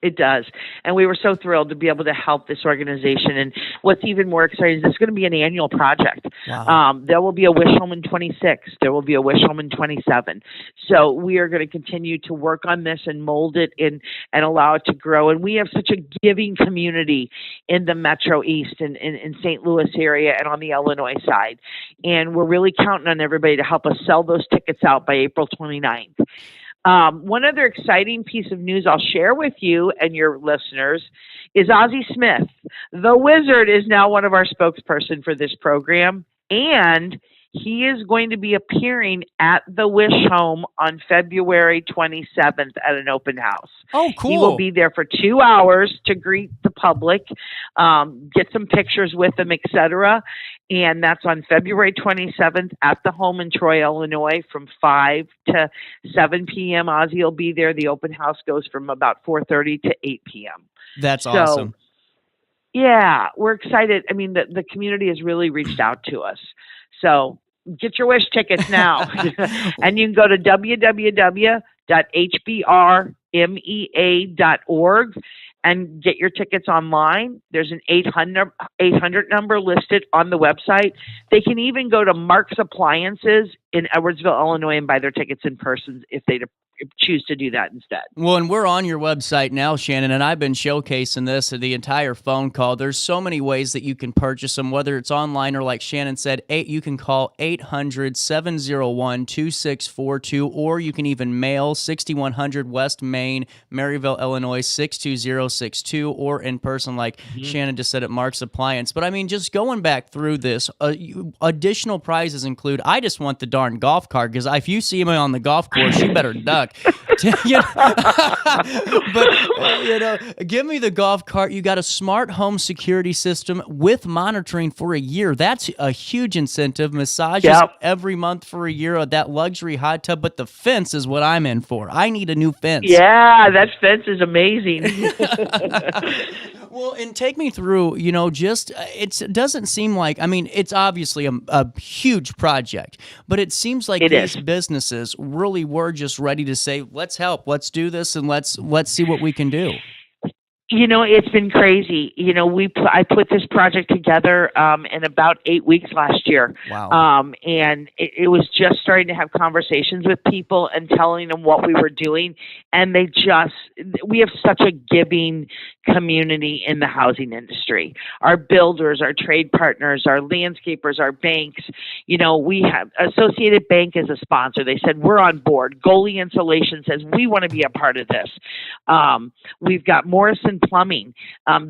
It does. And we were so thrilled to be able to help this organization. And what's even more exciting is it's going to be an annual project. Wow. There will be a wish home in 26. There will be a wish home in 27. So we are going to continue to work on this and mold it and allow it to grow. And we have such a giving community in the Metro East and in St. Louis area and on the Illinois side. And we're really counting on everybody to help us sell those tickets out by April 29th. One other exciting piece of news I'll share with you and your listeners is Ozzie Smith. The Wizard is now one of our spokesperson for this program, and he is going to be appearing at the Wish Home on February 27th at an open house. Oh, cool. He will be there for 2 hours to greet the public, get some pictures with them, etc. And that's on February 27th at the home in Troy, Illinois from 5 to 7 p.m. Ozzie will be there. The open house goes from about 4:30 to 8 p.m. That's awesome. Yeah, we're excited. I mean, the community has really reached out to us. So get your wish tickets now. And you can go to www.hbrmea.org and get your tickets online. There's an 800 number listed on the website. They can even go to Mark's Appliances in Edwardsville, Illinois, and buy their tickets in person if they choose to do that instead. Well, and we're on your website now, Shannon, and I've been showcasing this the entire phone call. There's so many ways that you can purchase them, whether it's online or, like Shannon said, you can call 800-701-2642, or you can even mail 6100 West Main, Maryville, Illinois, 62062, or in person, like Shannon just said, at Mark's Appliance. But I mean, just going back through this, additional prizes include, I just want the darn golf cart, because if you see me on the golf course, you better duck. But give me the golf cart. You got a smart home security system with monitoring for a year. That's a huge incentive. Massages every month for a year. That luxury hot tub, but the fence is what I'm in for. I need a new fence. Yeah, that fence is amazing. Well, and take me through, it doesn't seem like, I mean, it's obviously a huge project, but it seems like these businesses really were just ready to say, let's help, let's do this, and let's see what we can do. It's been crazy. I put this project together in about 8 weeks last year. Wow. And it was just starting to have conversations with people and telling them what we were doing. And we have such a giving community in the housing industry. Our builders, our trade partners, our landscapers, our banks. We have Associated Bank as a sponsor. They said, we're on board. Goalie Insulation says, we want to be a part of this. We've got Morrison Plumbing.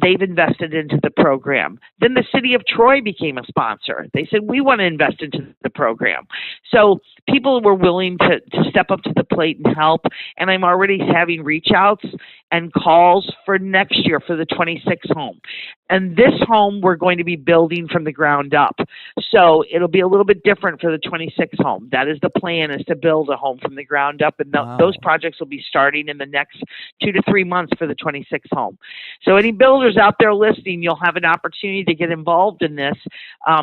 They've invested into the program. Then the city of Troy became a sponsor. They said, we want to invest into the program. So people were willing to step up to the plate and help. And I'm already having reach outs and calls for next year for the 26 home. And this home we're going to be building from the ground up. So it'll be a little bit different for the 26 home. That is the plan, is to build a home from the ground up. And those projects will be starting in the next 2 to 3 months for the 26 home. So any builders out there listening, you'll have an opportunity to get involved in this.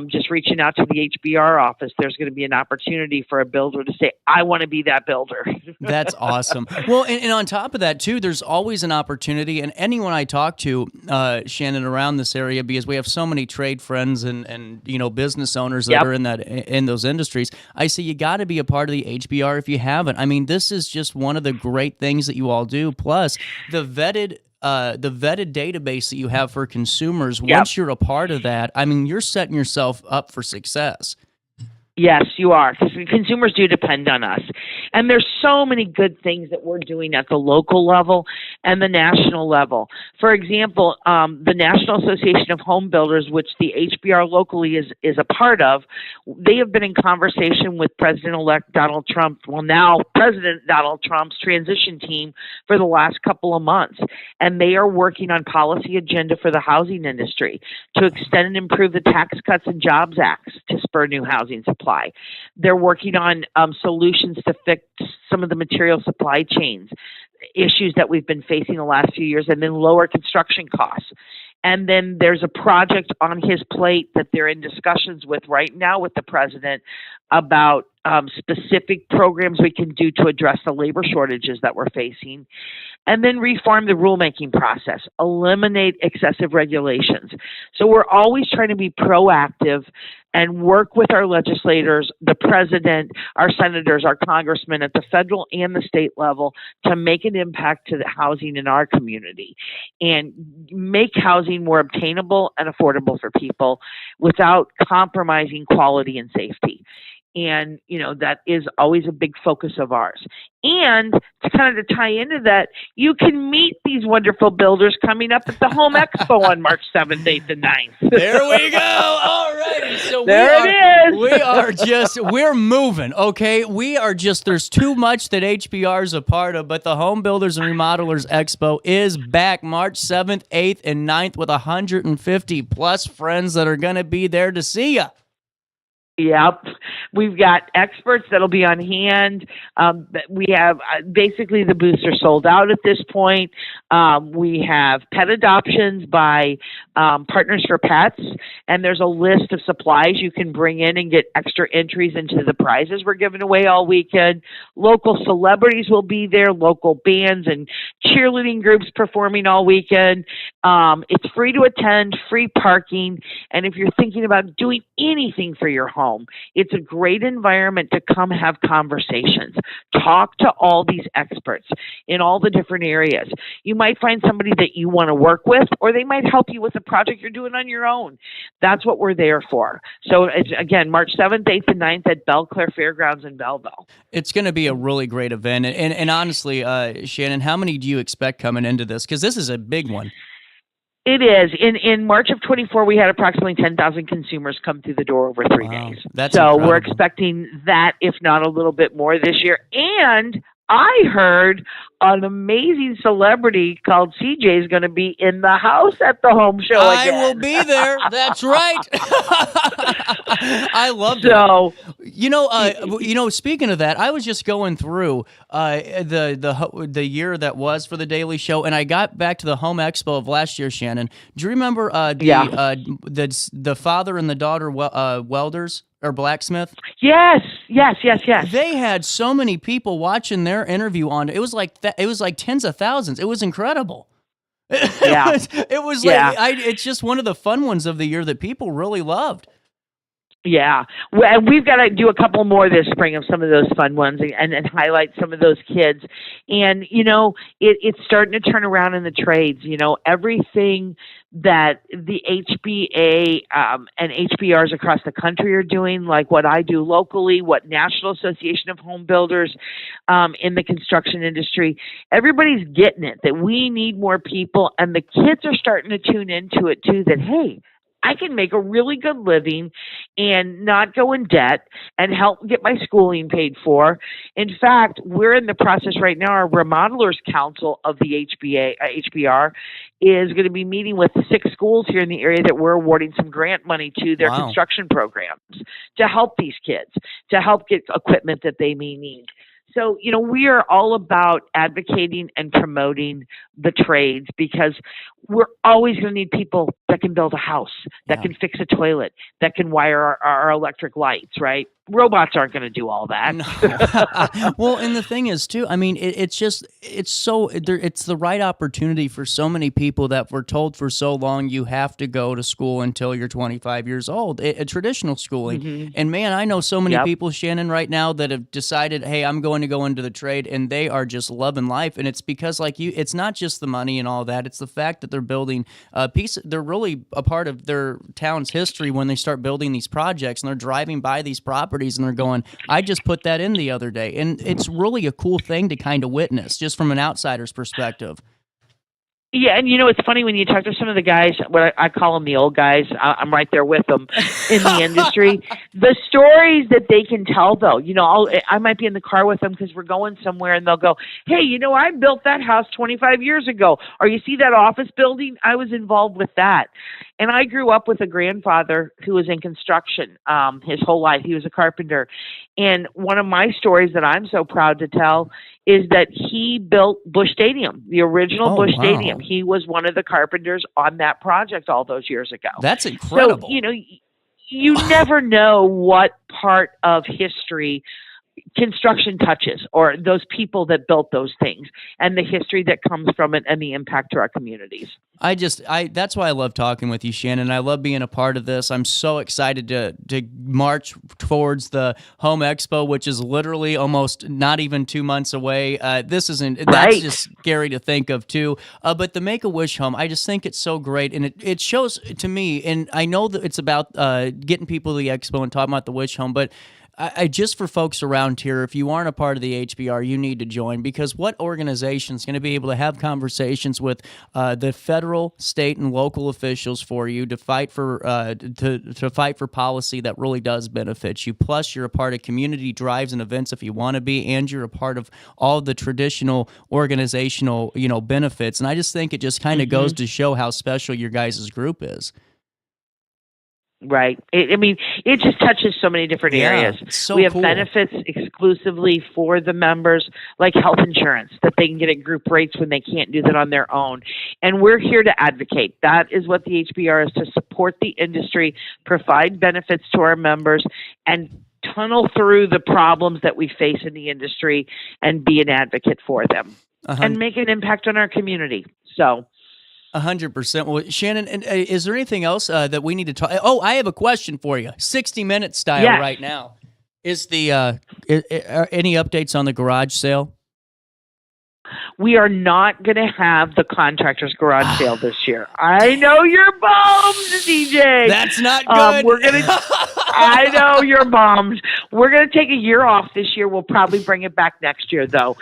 Just reaching out to the HBR office, there's going to be an opportunity for a builder to say, I want to be that builder. That's awesome. Well, and on top of that, too, there's always an opportunity. And anyone I talk to, Shannon, around this area, because we have so many trade friends and business owners that are in those industries, I say you got to be a part of the HBR if you haven't. I mean, this is just one of the great things that you all do. Plus, the vetted database that you have for consumers. Once you're a part of that, I mean, you're setting yourself up for success. Yes, you are, because consumers do depend on us. And there's so many good things that we're doing at the local level and the national level. For example, the National Association of Home Builders, which the HBR locally is a part of, they have been in conversation with President-elect Donald Trump, well, now President Donald Trump's transition team for the last couple of months. And they are working on policy agenda for the housing industry to extend and improve the Tax Cuts and Jobs Acts to spur new housing supply. They're working on solutions to fix some of the material supply chains issues that we've been facing the last few years, and then lower construction costs. And then there's a project on his plate that they're in discussions with right now with the president about specific programs we can do to address the labor shortages that we're facing. And then reform the rulemaking process, eliminate excessive regulations. So we're always trying to be proactive and work with our legislators, the president, our senators, our congressmen at the federal and the state level to make an impact to the housing in our community and make housing more obtainable and affordable for people without compromising quality and safety. And, that is always a big focus of ours. And to kind of tie into that, you can meet these wonderful builders coming up at the Home Expo on March 7th, 8th, and 9th. There we go. All righty. So we're moving, okay? There's too much that HBR is a part of, but the Home Builders and Remodelers Expo is back March 7th, 8th, and 9th with 150 plus friends that are going to be there to see you. Yep. We've got experts that'll be on hand. We have basically the booths are sold out at this point. We have pet adoptions by Partners for Pets, and there's a list of supplies you can bring in and get extra entries into the prizes we're giving away all weekend. Local celebrities will be there, local bands and cheerleading groups performing all weekend. It's free to attend, free parking, and if you're thinking about doing anything for your home, it's a great environment to come have conversations. Talk to all these experts in all the different areas. You might find somebody that you want to work with, or they might help you with a project you're doing on your own. That's what we're there for. So it's, again, March 7th, 8th, and 9th at Belclair Fairgrounds in Belleville. It's going to be a really great event. And honestly, Shannon, how many do you expect coming into this? Because this is a big one. It is. In March of 24, we had approximately 10,000 consumers come through the door over 3 days. That's so incredible. We're expecting that, if not a little bit more this year. And I heard an amazing celebrity called CJ is going to be in the house at the home show again. I will be there. That's right. I love it. Speaking of that, I was just going through the year that was for the Daily Show, and I got back to the Home Expo of last year. Shannon, do you remember the father and the daughter welders? Or blacksmith? Yes. They had so many people watching their interview on it. It was like tens of thousands. It was incredible. Yeah. It's just one of the fun ones of the year that people really loved. Yeah. And we've got to do a couple more this spring of some of those fun ones and highlight some of those kids. And, it's starting to turn around in the trades. Everything that the HBA and HBRs across the country are doing, like what I do locally, what National Association of Home Builders in the construction industry, everybody's getting it, that we need more people. And the kids are starting to tune into it too, that, hey, I can make a really good living and not go in debt and help get my schooling paid for. In fact, we're in the process right now. Our Remodelers Council of the HBR is going to be meeting with 6 schools here in the area that we're awarding some grant money to their construction programs to help these kids, to help get equipment that they may need. So, we are all about advocating and promoting the trades because we're always going to need people that can build a house, that can fix a toilet, that can wire our electric lights, right? Robots aren't going to do all that. No. Well, and the thing is, too, I mean, it's the right opportunity for so many people that were told for so long you have to go to school until you're 25 years old, traditional schooling. Mm-hmm. And, man, I know so many people, Shannon, right now that have decided, hey, I'm going to go into the trade, and they are just loving life. And it's because, it's not just the money and all that. It's the fact that they're building a piece. They're really a part of their town's history when they start building these projects, and they're driving by these properties and they're going, I just put that in the other day. And it's really a cool thing to kind of witness just from an outsider's perspective. Yeah, and it's funny when you talk to some of the guys, what I call them the old guys, I'm right there with them in the industry. The stories that they can tell, though, I might be in the car with them because we're going somewhere, and they'll go, hey, I built that house 25 years ago. Or you see that office building? I was involved with that. And I grew up with a grandfather who was in construction his whole life. He was a carpenter. And one of my stories that I'm so proud to tell is that he built Busch Stadium, the original Busch wow. Stadium. He was one of the carpenters on that project all those years ago. That's incredible. So, you never know what part of history construction touches, or those people that built those things, and the history that comes from it and the impact to our communities. That's why I love talking with you, Shannon. I love being a part of this. I'm so excited to march towards the Home Expo, which is literally almost not even 2 months away. That's just scary to think of too. But the Make-A-Wish home, I just think it's so great, and it shows to me, and I know that it's about getting people to the expo and talking about the Wish home, but I just for folks around here, if you aren't a part of the HBR, you need to join, because what organization is going to be able to have conversations with the federal, state, and local officials for you to fight for to fight for policy that really does benefit you? Plus, you're a part of community drives and events if you want to be, and you're a part of all the traditional organizational benefits. And I just think it just kind of goes to show how special your guys' group is. Right. It just touches so many different areas. So we have cool. benefits exclusively for the members, like health insurance, that they can get at group rates when they can't do that on their own. And we're here to advocate. That is what the HBR is, to support the industry, provide benefits to our members, and tunnel through the problems that we face in the industry and be an advocate for them and make an impact on our community. So 100%. Well, Shannon, is there anything else that we need to talk? Oh, I have a question for you. 60-minute style right now. Is the any updates on the garage sale? We are not going to have the contractor's garage sale this year. I know you're bummed, CJ. That's not good. I know you're bummed. We're going to take a year off this year. We'll probably bring it back next year, though.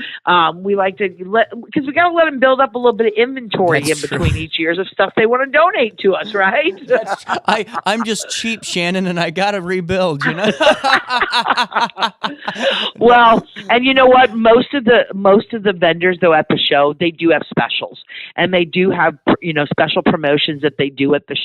We like to because we got to let them build up a little bit of inventory between each years of stuff they want to donate to us, right? I'm just cheap, Shannon, and I got to rebuild. Well, and you know what? Most of the vendors, though, at the show, they do have specials, and they do have special promotions that they do at the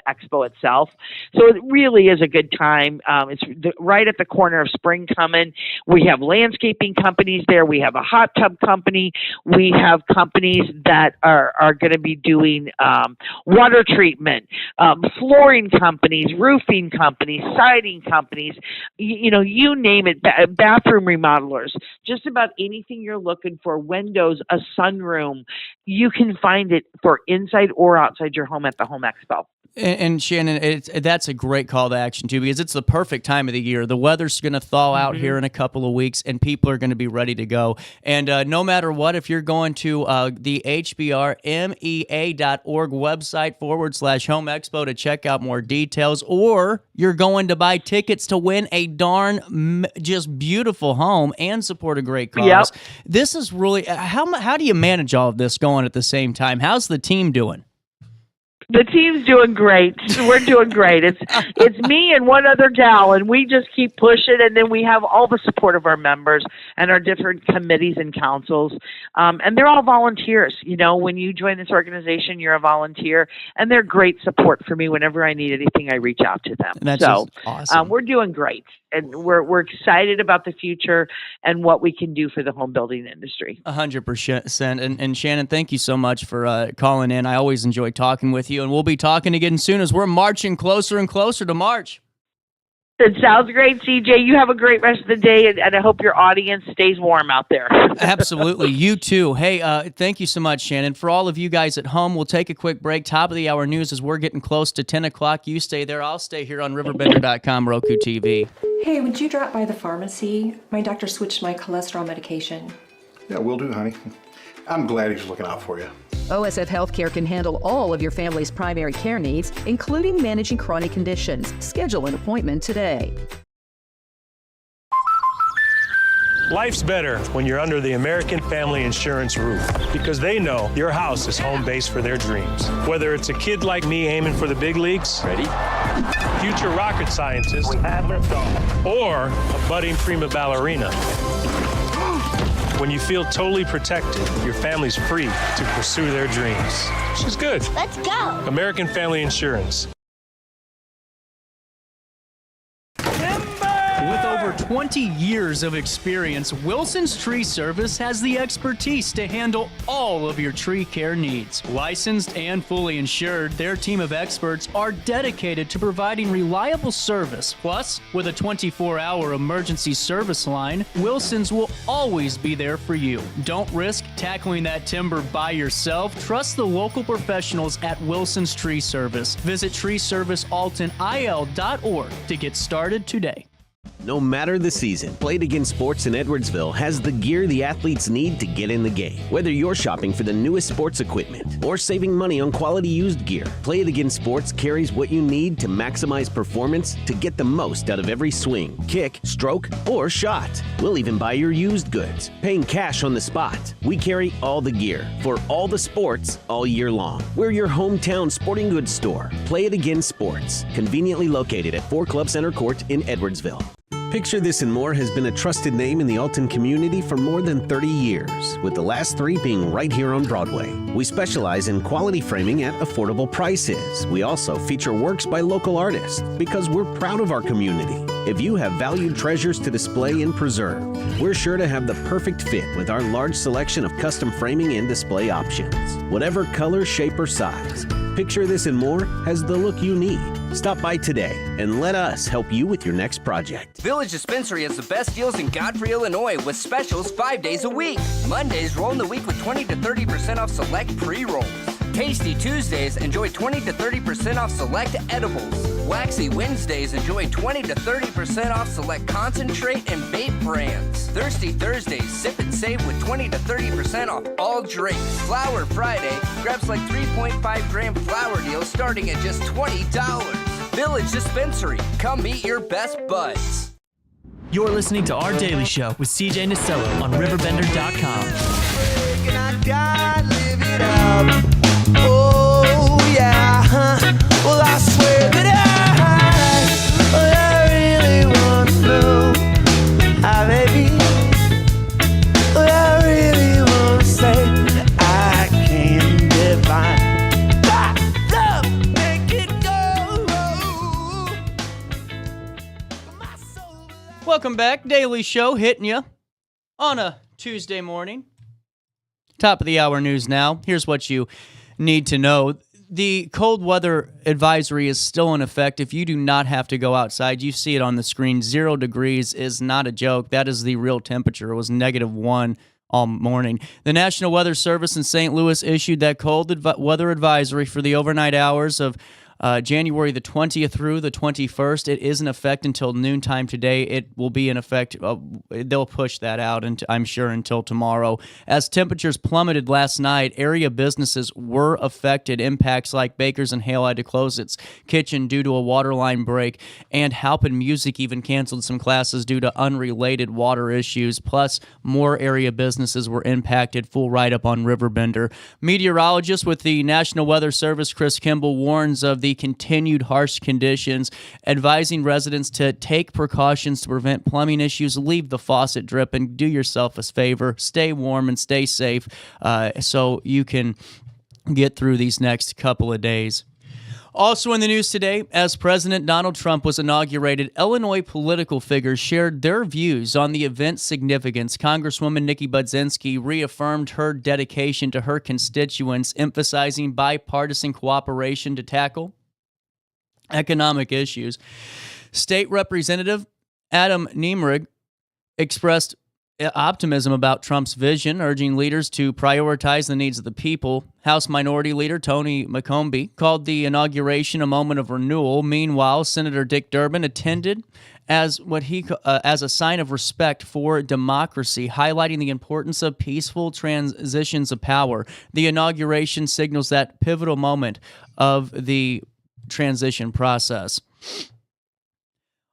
expo itself. So it really is a good time. It's right at the corner of spring coming. We have landscaping companies there. We have a hot tub company. We have companies that are going to be doing water treatment, flooring companies, roofing companies, siding companies. You name it. Bathroom remodelers. Just about anything you're looking for. Windows, a sunroom. You can find it for inside or outside your home at the Home Expo. And Shannon, that's a great call to action too, because it's the perfect time of the year. The weather's going to thaw out here in a couple of weeks, and people are going to be ready to go. And no matter what, if you're going to the HBRMEA.org website /Home Expo to check out more details, or you're going to buy tickets to win a darn just beautiful home and support a great cause. This is really how do you manage all of this going at the same time? How's the team doing? The team's doing great. We're doing great. It's me and one other gal, and we just keep pushing, and then we have all the support of our members and our different committees and councils. And they're all volunteers. When you join this organization, you're a volunteer, and they're great support for me. Whenever I need anything, I reach out to them. That's awesome. We're doing great, and we're excited about the future and what we can do for the home building industry. 100%. And Shannon, thank you so much for calling in. I always enjoy talking with you, and we'll be talking again soon as we're marching closer and closer to March. It sounds great, CJ. You have a great rest of the day, and I hope your audience stays warm out there. Absolutely. You too. Hey, thank you so much, Shannon. For all of you guys at home, we'll take a quick break. Top of the hour news as we're getting close to 10 o'clock. You stay there. I'll stay here on RiverBender.com, Roku TV. Hey, would you drop by the pharmacy? My doctor switched my cholesterol medication. Yeah, will do, honey. I'm glad he's looking out for you. OSF Healthcare can handle all of your family's primary care needs, including managing chronic conditions. Schedule an appointment today. Life's better when you're under the American Family Insurance roof, because they know your house is home base for their dreams. Whether it's a kid like me aiming for the big leagues, future rocket scientist, or a budding prima ballerina. When you feel totally protected, your family's free to pursue their dreams. She's good. Let's go. American Family Insurance. With over over 20 years of experience, Wilson's Tree Service has the expertise to handle all of your tree care needs. Licensed and fully insured, their team of experts are dedicated to providing reliable service. Plus, with a 24-hour emergency service line, Wilson's will always be there for you. Don't risk tackling that timber by yourself. Trust the local professionals at Wilson's Tree Service. Visit treeservicealtonil.org to get started today. No matter the season, Play It Again Sports in Edwardsville has the gear the athletes need to get in the game. Whether you're shopping for the newest sports equipment or saving money on quality used gear, Play It Again Sports carries what you need to maximize performance to get the most out of every swing, kick, stroke, or shot. We'll even buy your used goods, paying cash on the spot. We carry all the gear for all the sports all year long. We're your hometown sporting goods store. Play It Again Sports, conveniently located at 4 Club Center Court in Edwardsville. Picture This and More has been a trusted name in the Alton community for more than 30 years, with the last 3 being right here on Broadway. We specialize in quality framing at affordable prices. We also feature works by local artists because we're proud of our community. If you have valued treasures to display and preserve, we're sure to have the perfect fit with our large selection of custom framing and display options. Whatever color, shape, or size, Picture This and More has the look you need. Stop by today and let us help you with your next project. Village Dispensary has the best deals in Godfrey, Illinois with specials 5 days a week. Mondays, roll in the week with 20 to 30% off select pre-rolls. Tasty Tuesdays, enjoy 20 to 30% off select edibles. Waxy Wednesdays, enjoy 20 to 30% off select concentrate and vape brands. Thirsty Thursdays, sip and save with 20 to 30% off all drinks. Flower Friday, grab like 3.5 gram flower deals starting at just $20. Village Dispensary, come meet your best buds. You're listening to Our Daily Show with CJ Nasello on RiverBender.com. Oh yeah, well I swear that I really want to know how baby, I really want to say I can define love, make it go. Welcome back, Daily Show hitting you on a Tuesday morning. Top of the hour news now. Here's what you need to know. The cold weather advisory is still in effect. If you do not have to go outside, you see it on the screen. 0 degrees is not a joke. That is the real temperature. It was -1 all morning. The National Weather Service in St. Louis issued that cold weather advisory for the overnight hours of January the 20th through the 21st. It is in effect until noontime today. It will be in effect. They'll push that out, I'm sure, until tomorrow. As temperatures plummeted last night, area businesses were affected. Impacts like Baker's and Hale had to close its kitchen due to a water line break, and Halpin Music even canceled some classes due to unrelated water issues. Plus, more area businesses were impacted. Full write-up on Riverbender. Meteorologist with the National Weather Service, Chris Kimball, warns of the continued harsh conditions, advising residents to take precautions to prevent plumbing issues, leave the faucet dripping, do yourself a favor, stay warm and stay safe so you can get through these next couple of days. Also in the news today, as President Donald Trump was inaugurated, Illinois political figures shared their views on the event's significance. Congresswoman Nikki Budzinski reaffirmed her dedication to her constituents, emphasizing bipartisan cooperation to tackle economic issues. State Representative Adam Niemrig expressed optimism about Trump's vision, urging leaders to prioritize the needs of the people. House Minority Leader Tony McCombie called the inauguration a moment of renewal. Meanwhile, Senator Dick Durbin attended as a sign of respect for democracy, highlighting the importance of peaceful transitions of power. The inauguration signals that pivotal moment of the transition process.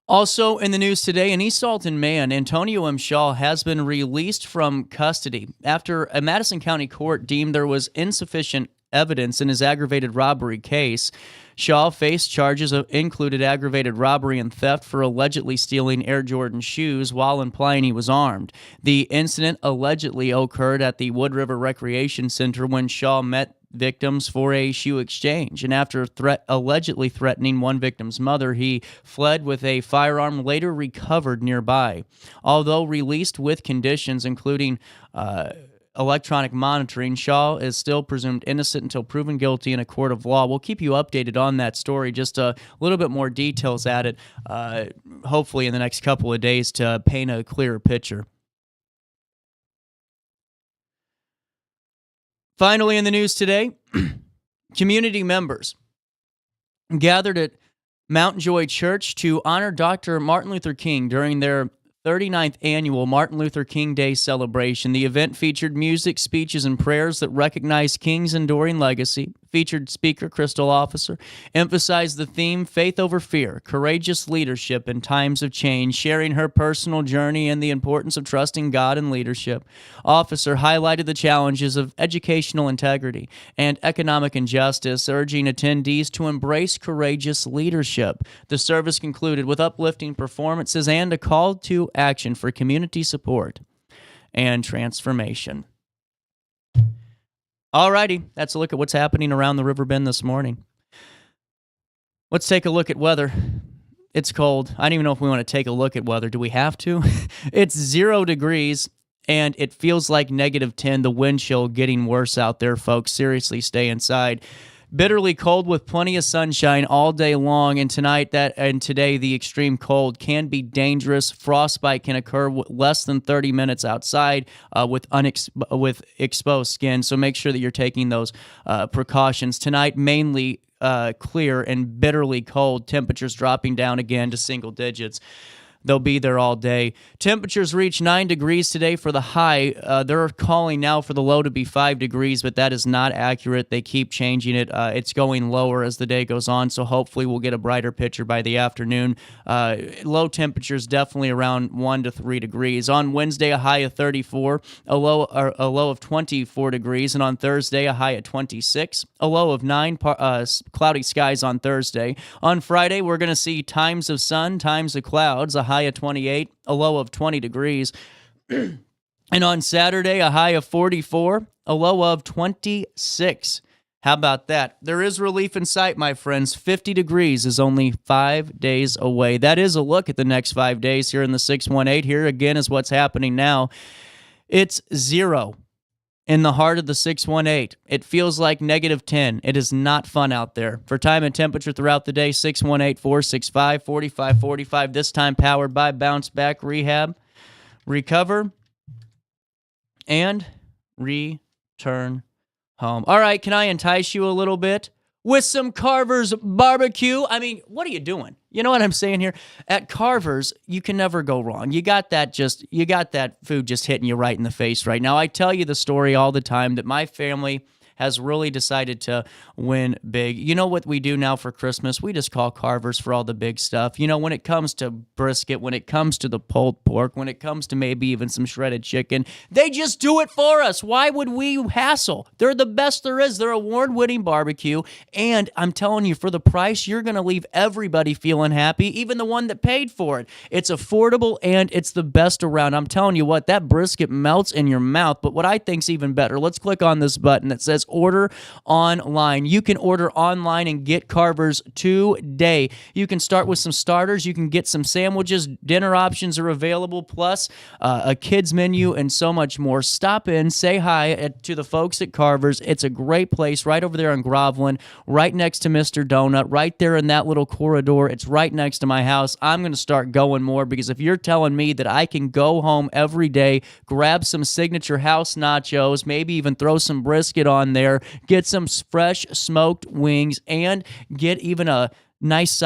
Also in the news today, an East Alton man, Antonio M. Shaw, has been released from custody after a Madison County court deemed there was insufficient evidence in his aggravated robbery case. Shaw faced charges of included aggravated robbery and theft for allegedly stealing Air Jordan shoes while implying he was armed. The incident allegedly occurred at the Wood River Recreation Center when Shaw met victims for a shoe exchange. And after allegedly threatening one victim's mother, he fled with a firearm later recovered nearby. Although released with conditions, including electronic monitoring, Shaw is still presumed innocent until proven guilty in a court of law. We'll keep you updated on that story, just a little bit more details at it, hopefully in the next couple of days to paint a clearer picture. Finally in the news today, community members gathered at Mount Joy Church to honor Dr. Martin Luther King during their 39th annual Martin Luther King Day celebration. The event featured music, speeches, and prayers that recognized King's enduring legacy. Featured speaker Crystal Officer emphasized the theme Faith Over Fear, courageous leadership in times of change, sharing her personal journey and the importance of trusting God in leadership. Officer highlighted the challenges of educational integrity and economic injustice, urging attendees to embrace courageous leadership. The service concluded with uplifting performances and a call to action for community support and transformation. Alrighty, that's a look at what's happening around the Riverbend this morning. Let's take a look at weather. It's cold. I don't even know if we want to take a look at weather. Do we have to? It's 0 degrees, and it feels like -10. The wind chill getting worse out there, folks. Seriously, stay inside. Bitterly cold with plenty of sunshine all day long, and today the extreme cold can be dangerous. Frostbite can occur less than 30 minutes outside with exposed skin, so make sure that you're taking those precautions. Tonight, mainly clear and bitterly cold, temperatures dropping down again to single digits. They'll be there all day. Temperatures reach 9 degrees today for the high. They're calling now for the low to be 5 degrees, but that is not accurate. They keep changing it. It's going lower as the day goes on, so hopefully we'll get a brighter picture by the afternoon. Low temperatures definitely around 1 to 3 degrees. On Wednesday, a high of 34, a low of 24 degrees, and on Thursday, a high of 26, a low of 9, cloudy skies on Thursday. On Friday, we're going to see times of sun, times of clouds, a high of 28, a low of 20 degrees. And on Saturday, a high of 44, a low of 26. How about that? There is relief in sight, my friends. 50 degrees is only 5 days away. That is a look at the next 5 days here in the 618. Here again is what's happening now. It's 0 in the heart of the 618. It feels like -10. It is not fun out there. For time and temperature throughout the day, 618-465-4545. This time powered by Bounce Back Rehab. Recover and return home. All right, can I entice you a little bit with some Carver's barbecue? I mean, what are you doing? You know what I'm saying here? At Carver's, you can never go wrong. You got that food just hitting you right in the face right now. I tell you the story all the time that my family has really decided to win big. You know what we do now for Christmas? We just call Carver's for all the big stuff. You know, when it comes to brisket, when it comes to the pulled pork, when it comes to maybe even some shredded chicken, they just do it for us. Why would we hassle? They're the best there is. They're award-winning barbecue, and I'm telling you, for the price, you're going to leave everybody feeling happy, even the one that paid for it. It's affordable, and it's the best around. I'm telling you what, that brisket melts in your mouth, but what I think's even better, let's click on this button that says order online. You can order online and get Carver's today. You can start with some starters. You can get some sandwiches. Dinner options are available, plus a kids menu and so much more. Stop in, say hi to the folks at Carver's. It's a great place right over there on Groveland, right next to Mr. Donut, right there in that little corridor. It's right next to my house. I'm going to start going more because if you're telling me that I can go home every day, grab some signature house nachos, maybe even throw some brisket on there, get some fresh smoked wings, and get even a nice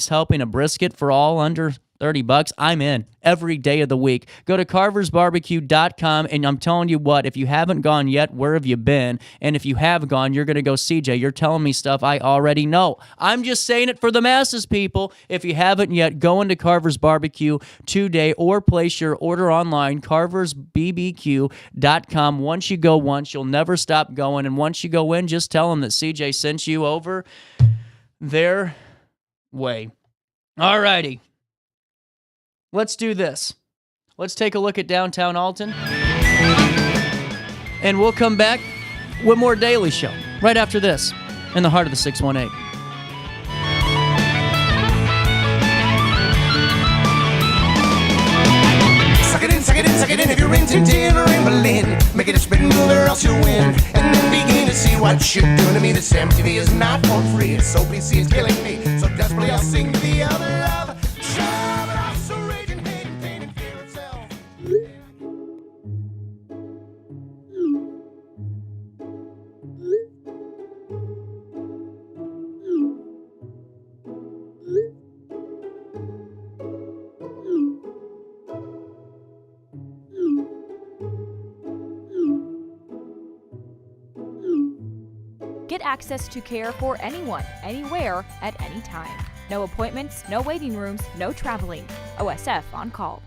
helping of brisket for all under $30, I'm in every day of the week. Go to carversbarbecue.com, and I'm telling you what, if you haven't gone yet, where have you been? And if you have gone, you're going to go, CJ, you're telling me stuff I already know. I'm just saying it for the masses, people. If you haven't yet, go into Carver's Barbecue today or place your order online, carversbbq.com. Once you go once, you'll never stop going, and once you go in, just tell them that CJ sent you over their way. All righty. Let's do this. Let's take a look at downtown Alton, and we'll come back with more Daily Show. right after this, in the heart of the 618. Suck it in if you're in Tintin or in Berlin. Make it a spin move or else you'll win. And then begin to see what you're doing to me. This MTV is not for free. It's OPC is killing me. So desperately I'll sing the other love. Shove it off so raging hate and pain and fear itself. Get access to care for anyone, anywhere, at any time. No appointments, no waiting rooms, no traveling. OSF on call.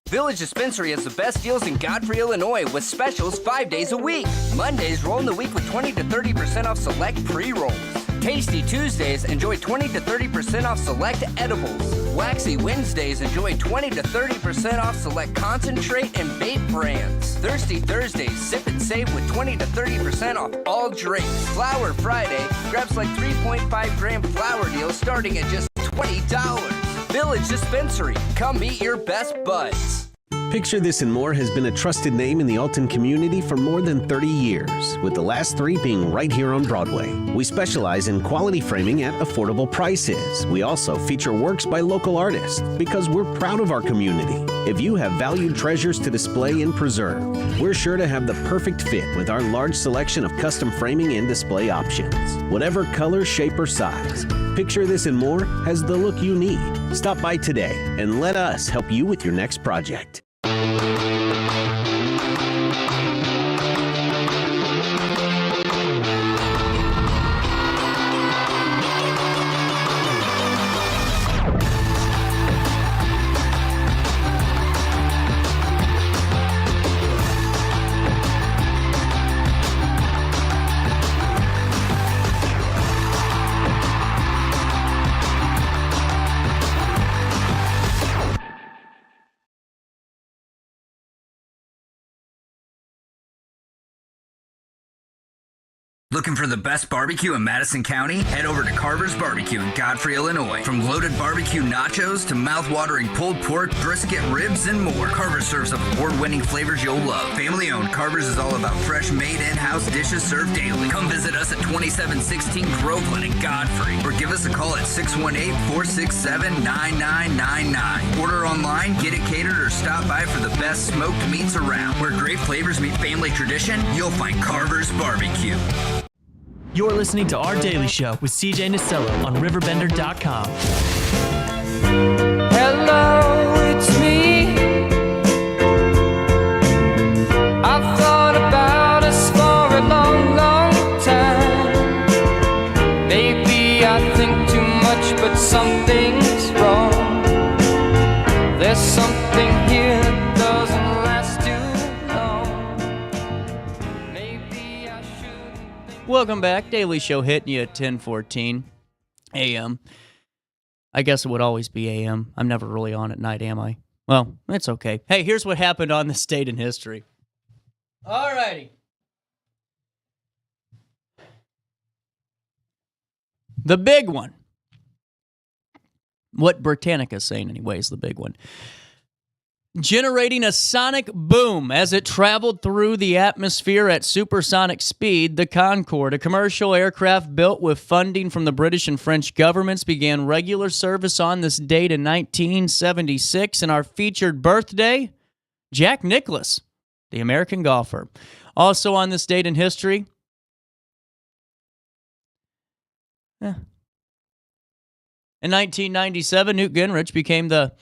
Village Dispensary has the best deals in Godfrey, Illinois, with specials 5 days a week. Mondays roll in the week with 20 to 30% off select pre-rolls. Tasty Tuesdays, enjoy 20 to 30% off select edibles. Waxy Wednesdays, enjoy 20 to 30% off select concentrate and vape brands. Thirsty Thursdays, sip and save with 20 to 30% off all drinks. Flower Friday, grab like 3.5 gram flower deals starting at just $20. Village Dispensary, come meet your best buds. Picture This and More has been a trusted name in the Alton community for more than 30 years, with the last 3 being right here on Broadway. We specialize in quality framing at affordable prices. We also feature works by local artists because we're proud of our community. If you have valued treasures to display and preserve, we're sure to have the perfect fit with our large selection of custom framing and display options. Whatever color, shape, or size, Picture This and More has the look you need. Stop by today and let us help you with your next project. Looking for the best barbecue in Madison County? Head over to Carver's Barbecue in Godfrey, Illinois. From loaded barbecue nachos to mouth-watering pulled pork, brisket, ribs, and more, Carver's serves up award-winning flavors you'll love. Family-owned, Carver's is all about fresh, made in-house dishes served daily. Come visit us at 2716 Groveland in Godfrey, or give us a call at 618-467-9999. Order online, get it catered, or stop by for the best smoked meats around. Where great flavors meet family tradition, you'll find Carver's Barbecue. You're listening to Our Daily Show with CJ Nasello on RiverBender.com. Hello, it's me. I've thought about us for a long, long time. Maybe I think too much, but something's wrong. There's something here that doesn't last too long. Maybe I shouldn't. Welcome back. Daily Show hitting you at 10:14 a.m. I guess it would always be a.m. I'm never really on at night, am I? Well, it's okay. Hey, here's what happened on this date in history. All righty. The big one. What Britannica's saying anyway is the big one. generating a sonic boom as it traveled through the atmosphere at supersonic speed. The Concorde, a commercial aircraft built with funding from the British and French governments, began regular service on this date in 1976. And our featured birthday, Jack Nicklaus, the American golfer. Also on this date in history, in 1997, Newt Gingrich became the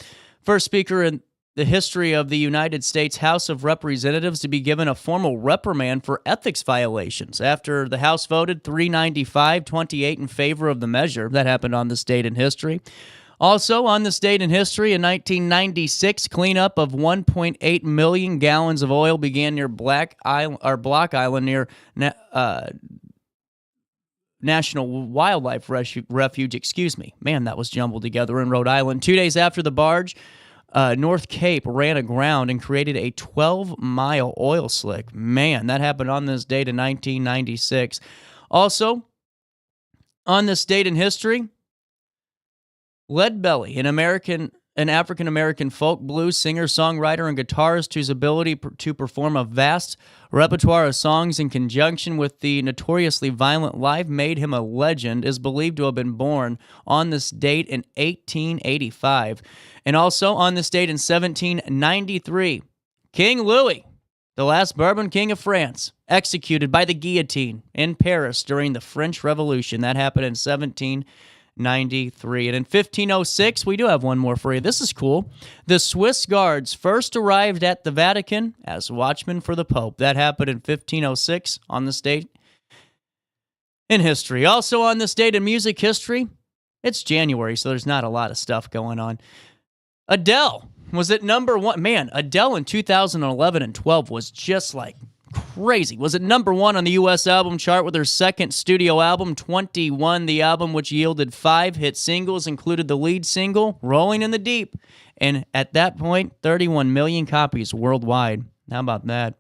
first speaker in the history of the United States House of Representatives to be given a formal reprimand for ethics violations after the House voted 395-28 in favor of the measure. That happened on this date in history. Also on this date in history, in 1996, cleanup of 1.8 million gallons of oil began near Block Island near National Wildlife Refuge. Man, that was jumbled together in Rhode Island. 2 days after the barge, North Cape ran aground and created a 12-mile oil slick. Man, that happened on this date in 1996. Also, on this date in history, Leadbelly, an African-American folk blues singer, songwriter, and guitarist whose ability to perform a vast repertoire of songs in conjunction with the notoriously violent life made him a legend, is believed to have been born on this date in 1885. And also on this date in 1793, King Louis, the last Bourbon king of France, executed by the guillotine in Paris during the French Revolution. That happened in 1793. And in 1506, we do have one more for you. This is cool. The Swiss Guards first arrived at the Vatican as watchmen for the Pope. That happened in 1506 on this date in history. Also on this date in music history, it's January, so there's not a lot of stuff going on. Adele was at number one. Man, Adele in 2011 and 12 was just like crazy. Was at number one on the U.S. album chart with her second studio album, 21. The album, which yielded 5 hit singles, included the lead single, Rolling in the Deep. And at that point, 31 million copies worldwide. How about that?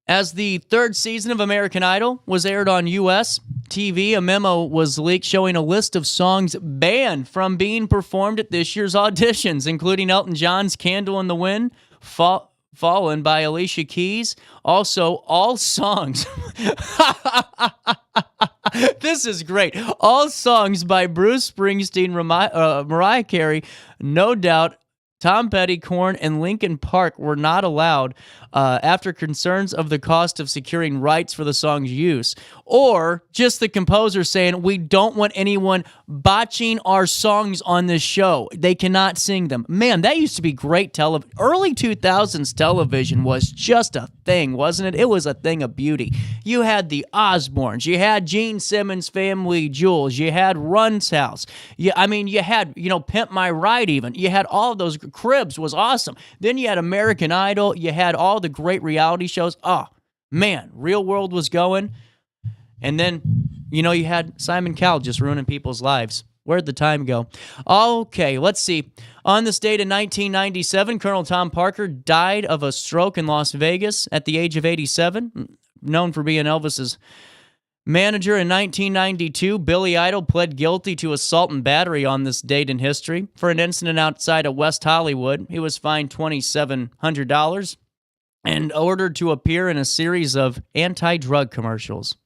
As the third season of American Idol was aired on U.S. TV, a memo was leaked showing a list of songs banned from being performed at this year's auditions, including Elton John's Candle in the Wind, Fallen by Alicia Keys. Also, all songs. This is great. All songs by Bruce Springsteen, Mariah Carey, No Doubt, Tom Petty, Korn, and Linkin Park were not allowed after concerns of the cost of securing rights for the song's use. Or just the composer saying, we don't want anyone botching our songs on this show. They cannot sing them. Man, that used to be great television. Early 2000s television was just a thing, wasn't it? It was a thing of beauty. You had the Osbournes. You had Gene Simmons' Family Jewels. You had Run's House. You had, Pimp My Ride even. You had all of those. Cribs was awesome. Then you had American Idol. You had all the great reality shows. Oh, man, Real World was going. And then, you had Simon Cowell just ruining people's lives. Where'd the time go? Okay, let's see. On this date in 1997, Colonel Tom Parker died of a stroke in Las Vegas at the age of 87, known for being Elvis's manager. In 1992, Billy Idol pled guilty to assault and battery on this date in history for an incident outside of West Hollywood. He was fined $2,700 and ordered to appear in a series of anti-drug commercials.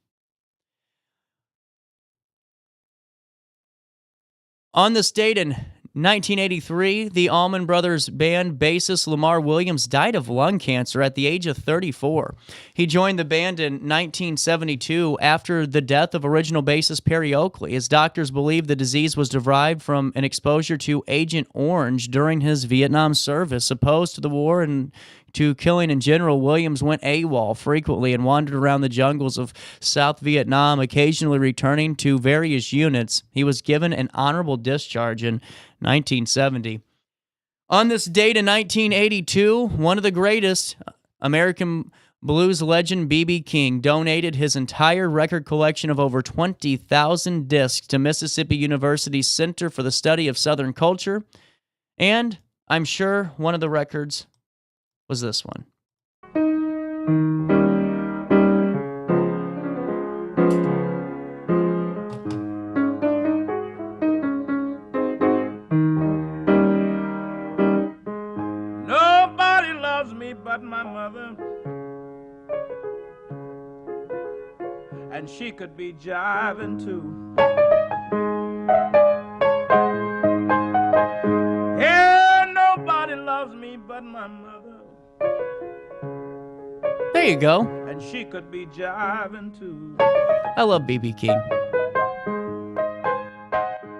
On this date in 1983, the Allman Brothers Band bassist Lamar Williams died of lung cancer at the age of 34. He joined the band in 1972 after the death of original bassist Perry Oakley. His doctors believe the disease was derived from an exposure to Agent Orange during his Vietnam service. Opposed to the war and to killing in general, Williams went AWOL frequently and wandered around the jungles of South Vietnam, occasionally returning to various units. He was given an honorable discharge in 1970. On this date in 1982, one of the greatest, American blues legend B.B. King, donated his entire record collection of over 20,000 discs to Mississippi University's Center for the Study of Southern Culture. And I'm sure one of the records was this one. my mother. And she could be jiving too. Yeah, nobody loves me but my mother. There you go. And she could be jiving too. I love B.B. King.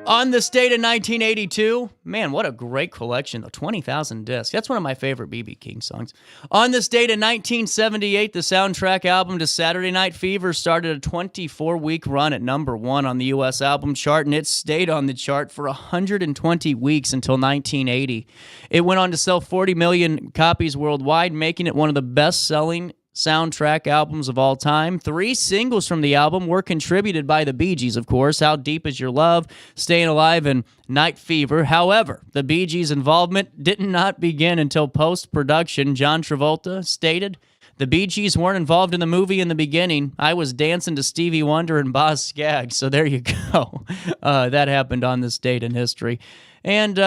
On this date in 1982, man, what a great collection, though. 20,000 discs. That's one of my favorite B.B. King songs. On this date in 1978, the soundtrack album to Saturday Night Fever started a 24-week run at number 1 on the U.S. album chart, and it stayed on the chart for 120 weeks until 1980. It went on to sell 40 million copies worldwide, making it one of the best-selling soundtrack albums of all time. 3 singles from the album were contributed by the Bee Gees, of course: How Deep Is Your Love, Staying Alive, and Night Fever. However, the Bee Gees' involvement did not begin until post-production. John Travolta stated, "The Bee Gees weren't involved in the movie in the beginning. I was dancing to Stevie Wonder and Boz Scaggs." So there you go. That happened on this date in history. And,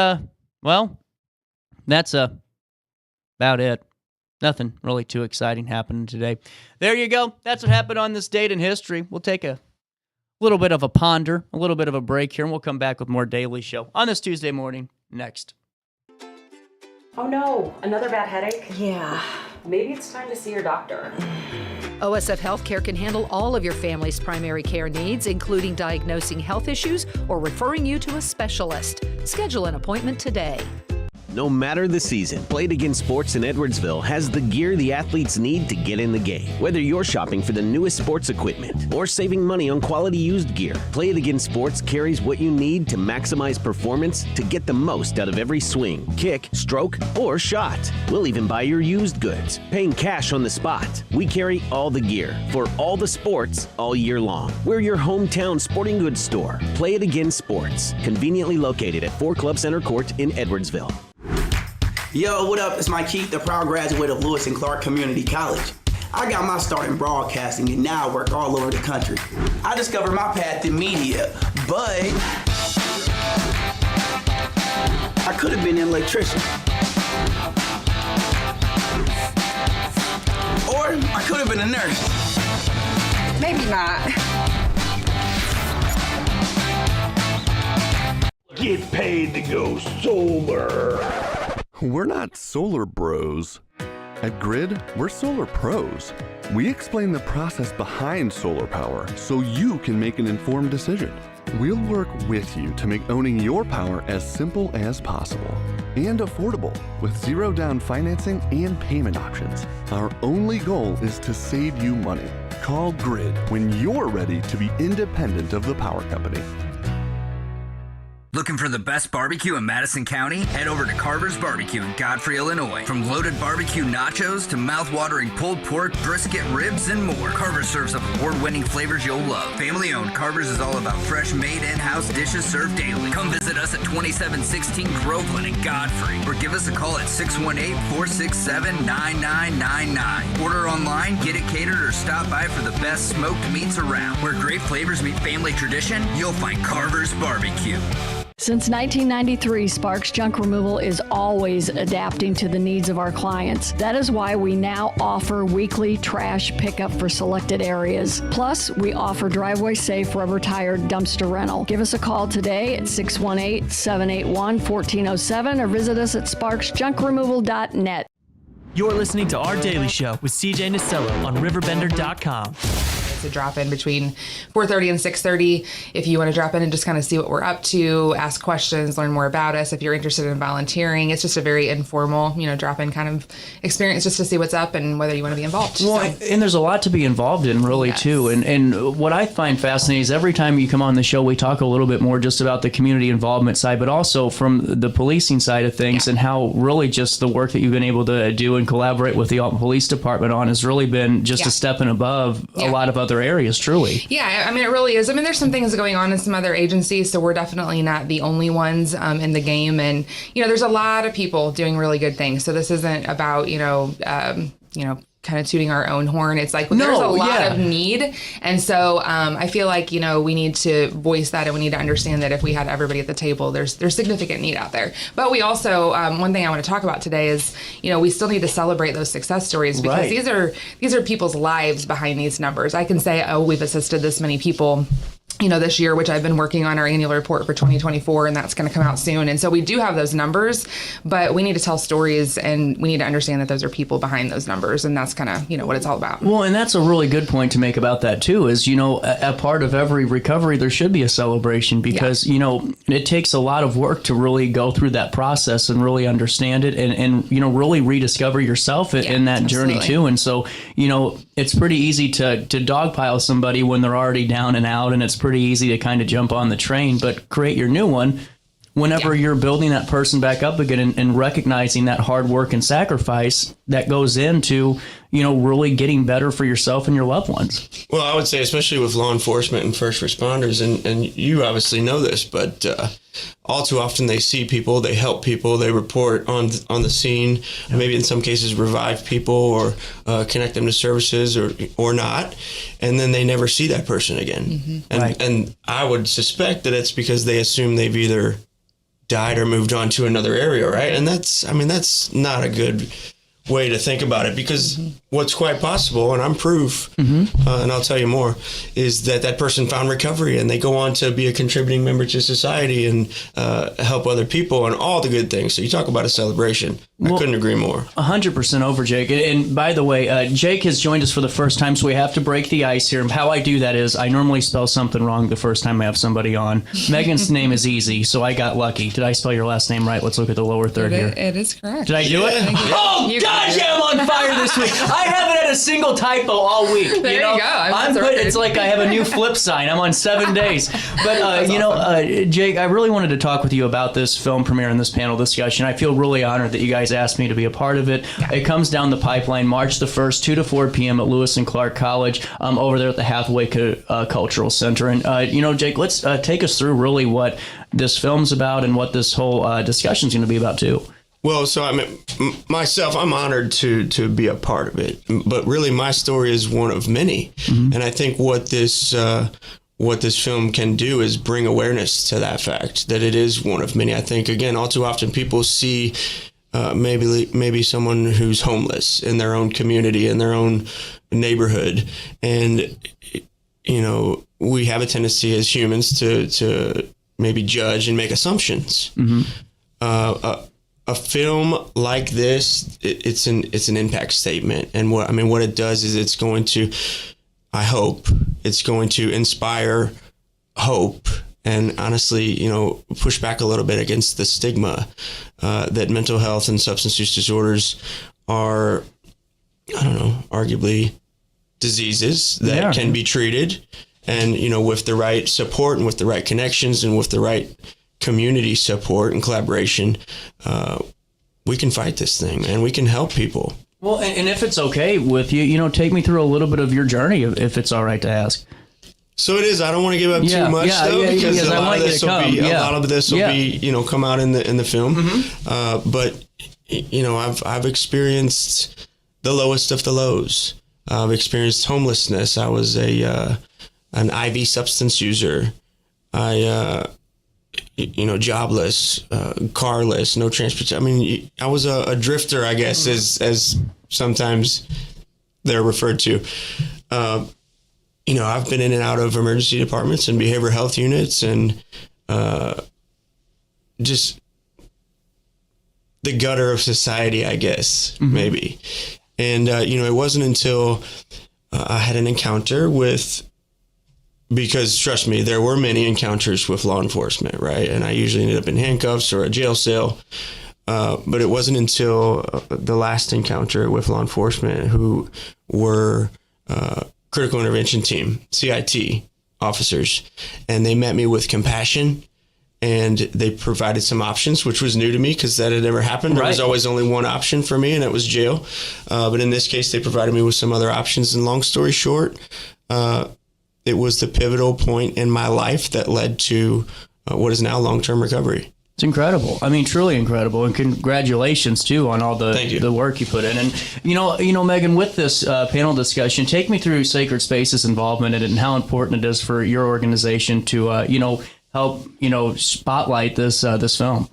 well, that's about it. Nothing really too exciting happening today. There you go. That's what happened on this date in history. We'll take a little bit of a ponder, a little bit of a break here, and we'll come back with more Daily Show on this Tuesday morning next. Oh no, another bad headache? Yeah. Maybe it's time to see your doctor. OSF Healthcare can handle all of your family's primary care needs, including diagnosing health issues or referring you to a specialist. Schedule an appointment today. No matter the season, Play It Again Sports in Edwardsville has the gear the athletes need to get in the game. Whether you're shopping for the newest sports equipment or saving money on quality used gear, Play It Again Sports carries what you need to maximize performance to get the most out of every swing, kick, stroke, or shot. We'll even buy your used goods, paying cash on the spot. We carry all the gear for all the sports all year long. We're your hometown sporting goods store. Play It Again Sports, conveniently located at 4 Club Center Court in Edwardsville. Yo, what up? It's Mike Keith, the proud graduate of Lewis and Clark Community College. I got my start in broadcasting and now I work all over the country. I discovered my path in media, but I could have been an electrician. Or I could have been a nurse. Maybe not. Get paid to go solar. We're not solar bros. At Grid, we're solar pros. We explain the process behind solar power so you can make an informed decision. We'll work with you to make owning your power as simple as possible and affordable with zero down financing and payment options. Our only goal is to save you money. Call Grid when you're ready to be independent of the power company. Looking for the best barbecue in Madison County? Head over to Carver's Barbecue in Godfrey, Illinois. From loaded barbecue nachos to mouth-watering pulled pork, brisket, ribs, and more, Carver's serves up award-winning flavors you'll love. Family-owned, Carver's is all about fresh-made in-house dishes served daily. Come visit us at 2716 Groveland in Godfrey, or give us a call at 618-467-9999. Order online, get it catered, or stop by for the best smoked meats around. Where great flavors meet family tradition, you'll find Carver's Barbecue. Since 1993, Sparks Junk Removal is always adapting to the needs of our clients. That is why we now offer weekly trash pickup for selected areas. Plus, we offer driveway-safe rubber-tired dumpster rental. Give us a call today at 618-781-1407 or visit us at sparksjunkremoval.net. You're listening to Our Daily Show with CJ Nasello on RiverBender.com. To drop in between 4:30 and 6:30 if you want to drop in and just kind of see what we're up to, ask questions, learn more about us. If you're interested in volunteering, it's just a very informal, drop in kind of experience just to see what's up and whether you want to be involved. Well, and there's a lot to be involved in, really, too. And what I find fascinating is every time you come on the show, we talk a little bit more just about the community involvement side, but also from the policing side of things, and how really just the work that you've been able to do and collaborate with the Alton Police Department on has really been just a step and above a lot of other areas, truly. Yeah, it really is. There's some things going on in some other agencies, so we're definitely not the only ones in the game. And, there's a lot of people doing really good things. So this isn't about, kind of tooting our own horn. It's like, there's a lot of need. And so I feel like, we need to voice that, and we need to understand that if we had everybody at the table, there's significant need out there. But we also, one thing I want to talk about today is, we still need to celebrate those success stories, because these are people's lives behind these numbers. I can say, oh, we've assisted this many people, this year, which I've been working on our annual report for 2024, and that's going to come out soon. And so we do have those numbers, but we need to tell stories, and we need to understand that those are people behind those numbers, and that's kind of, what it's all about. Well, and that's a really good point to make about that too, is, a part of every recovery, there should be a celebration, because, it takes a lot of work to really go through that process and really understand it and really rediscover yourself in that journey too. And so, it's pretty easy to dogpile somebody when they're already down and out, and it's pretty easy to kind of jump on the train, but create your new one whenever you're building that person back up again, and recognizing that hard work and sacrifice that goes into, really getting better for yourself and your loved ones. Well, I would say, especially with law enforcement and first responders, and you obviously know this, but all too often they see people, they help people, they report on the scene, maybe in some cases revive people or connect them to services or not, and then they never see that person again. Mm-hmm. And I would suspect that it's because they assume they've either died or moved on to another area, right? And that's not a good way to think about it, because what's quite possible, and I'm proof, and I'll tell you more, is that person found recovery and they go on to be a contributing member to society and help other people and all the good things. So you talk about a celebration. I couldn't agree more. 100% over, Jake. And by the way, Jake has joined us for the first time, so we have to break the ice here. How I do that is I normally spell something wrong the first time I have somebody on. Megan's name is easy, so I got lucky. Did I spell your last name right? Let's look at the lower third here. It is correct. Did I do it? Oh, gosh, I'm on fire this week. I haven't had a single typo all week. There you go. It's like I have a new flip sign. I'm on 7 days. But, awesome. Jake, I really wanted to talk with you about this film premiere and this panel discussion. I feel really honored that you guys asked me to be a part of it. Yeah. It comes down the pipeline March the 1st, 2 to 4 p.m. at Lewis and Clark College over there at the Hathaway Cultural Center. And, Jake, let's take us through really what this film's about and what this whole discussion's going to be about, too. Well, so myself, I'm honored to be a part of it, but really my story is one of many. Mm-hmm. And I think what this film can do is bring awareness to that fact, that it is one of many. I think, again, all too often people see maybe someone who's homeless in their own community, in their own neighborhood. And, we have a tendency as humans to maybe judge and make assumptions. Mm-hmm. A film like this, it's an impact statement, and what it does is it's going to, I hope, it's going to inspire hope, and honestly, push back a little bit against the stigma that mental health and substance use disorders are, arguably diseases that can be treated, and with the right support and with the right connections and with the right community support and collaboration, we can fight this thing and we can help people. Well, and if it's okay with you, take me through a little bit of your journey, if it's all right to ask. So it is. I don't want to give up too much because a lot of this will be come out in the film. Mm-hmm. But I've experienced the lowest of the lows. I've experienced homelessness. I was an IV substance user. Jobless, carless, no transportation. I was a drifter, I guess, as sometimes they're referred to. I've been in and out of emergency departments and behavioral health units, and just the gutter of society, I guess, maybe. And, it wasn't until I had an encounter because trust me, there were many encounters with law enforcement, right? And I usually ended up in handcuffs or a jail cell. But it wasn't until the last encounter with law enforcement, who were critical intervention team, CIT officers, and they met me with compassion, and they provided some options, which was new to me because that had never happened. Right. There was always only one option for me, and it was jail. But in this case, they provided me with some other options. And long story short, it was the pivotal point in my life that led to what is now long-term recovery. It's incredible. I mean, truly incredible, and congratulations too on all the work you put in. And you know, Megan, with this panel discussion, take me through Sacred Space's involvement in it and how important it is for your organization to help spotlight this film.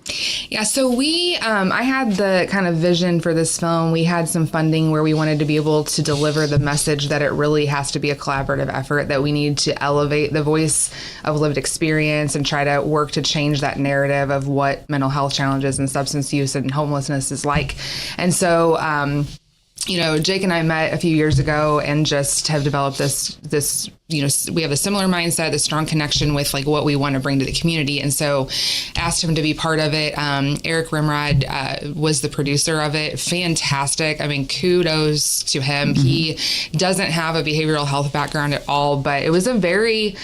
Yeah, so I had the kind of vision for this film. We had some funding where we wanted to be able to deliver the message that it really has to be a collaborative effort, that we need to elevate the voice of lived experience and try to work to change that narrative of what mental health challenges and substance use and homelessness is like. And so Jake and I met a few years ago and just have developed this, we have a similar mindset, this strong connection with like what we want to bring to the community. And so asked him to be part of it. Eric Rimrod was the producer of it. Fantastic. I mean, kudos to him. Mm-hmm. He doesn't have a behavioral health background at all, but it was a very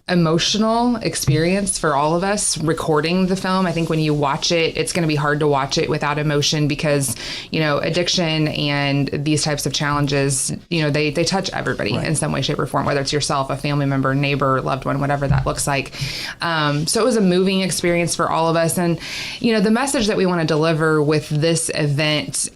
emotional experience for all of us recording the film. I think when you watch it, it's going to be hard to watch it without emotion because, addiction and these types of challenges, they touch everybody in some way, shape, or form, whether it's yourself, a family member, neighbor, loved one, whatever that looks like. So it was a moving experience for all of us. And, the message that we want to deliver with this event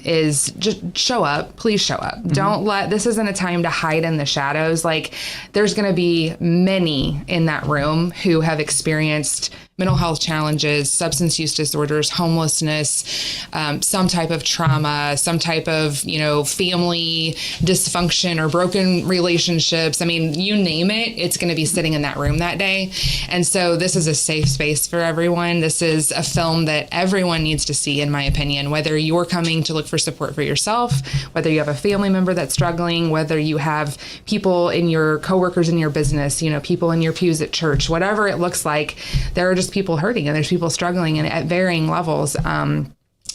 is just show up. Please show up. Mm-hmm. This isn't a time to hide in the shadows. Like, there's going to be many in that room who have experienced mental health challenges, substance use disorders, homelessness, some type of trauma, some type of, family dysfunction or broken relationships. I mean, you name it, it's going to be sitting in that room that day. And so this is a safe space for everyone. This is a film that everyone needs to see, in my opinion, whether you're coming to look for support for yourself, whether you have a family member that's struggling, whether you have people in your coworkers in your business, people in your pews at church, whatever it looks like, there are just people hurting and there's people struggling and at varying levels.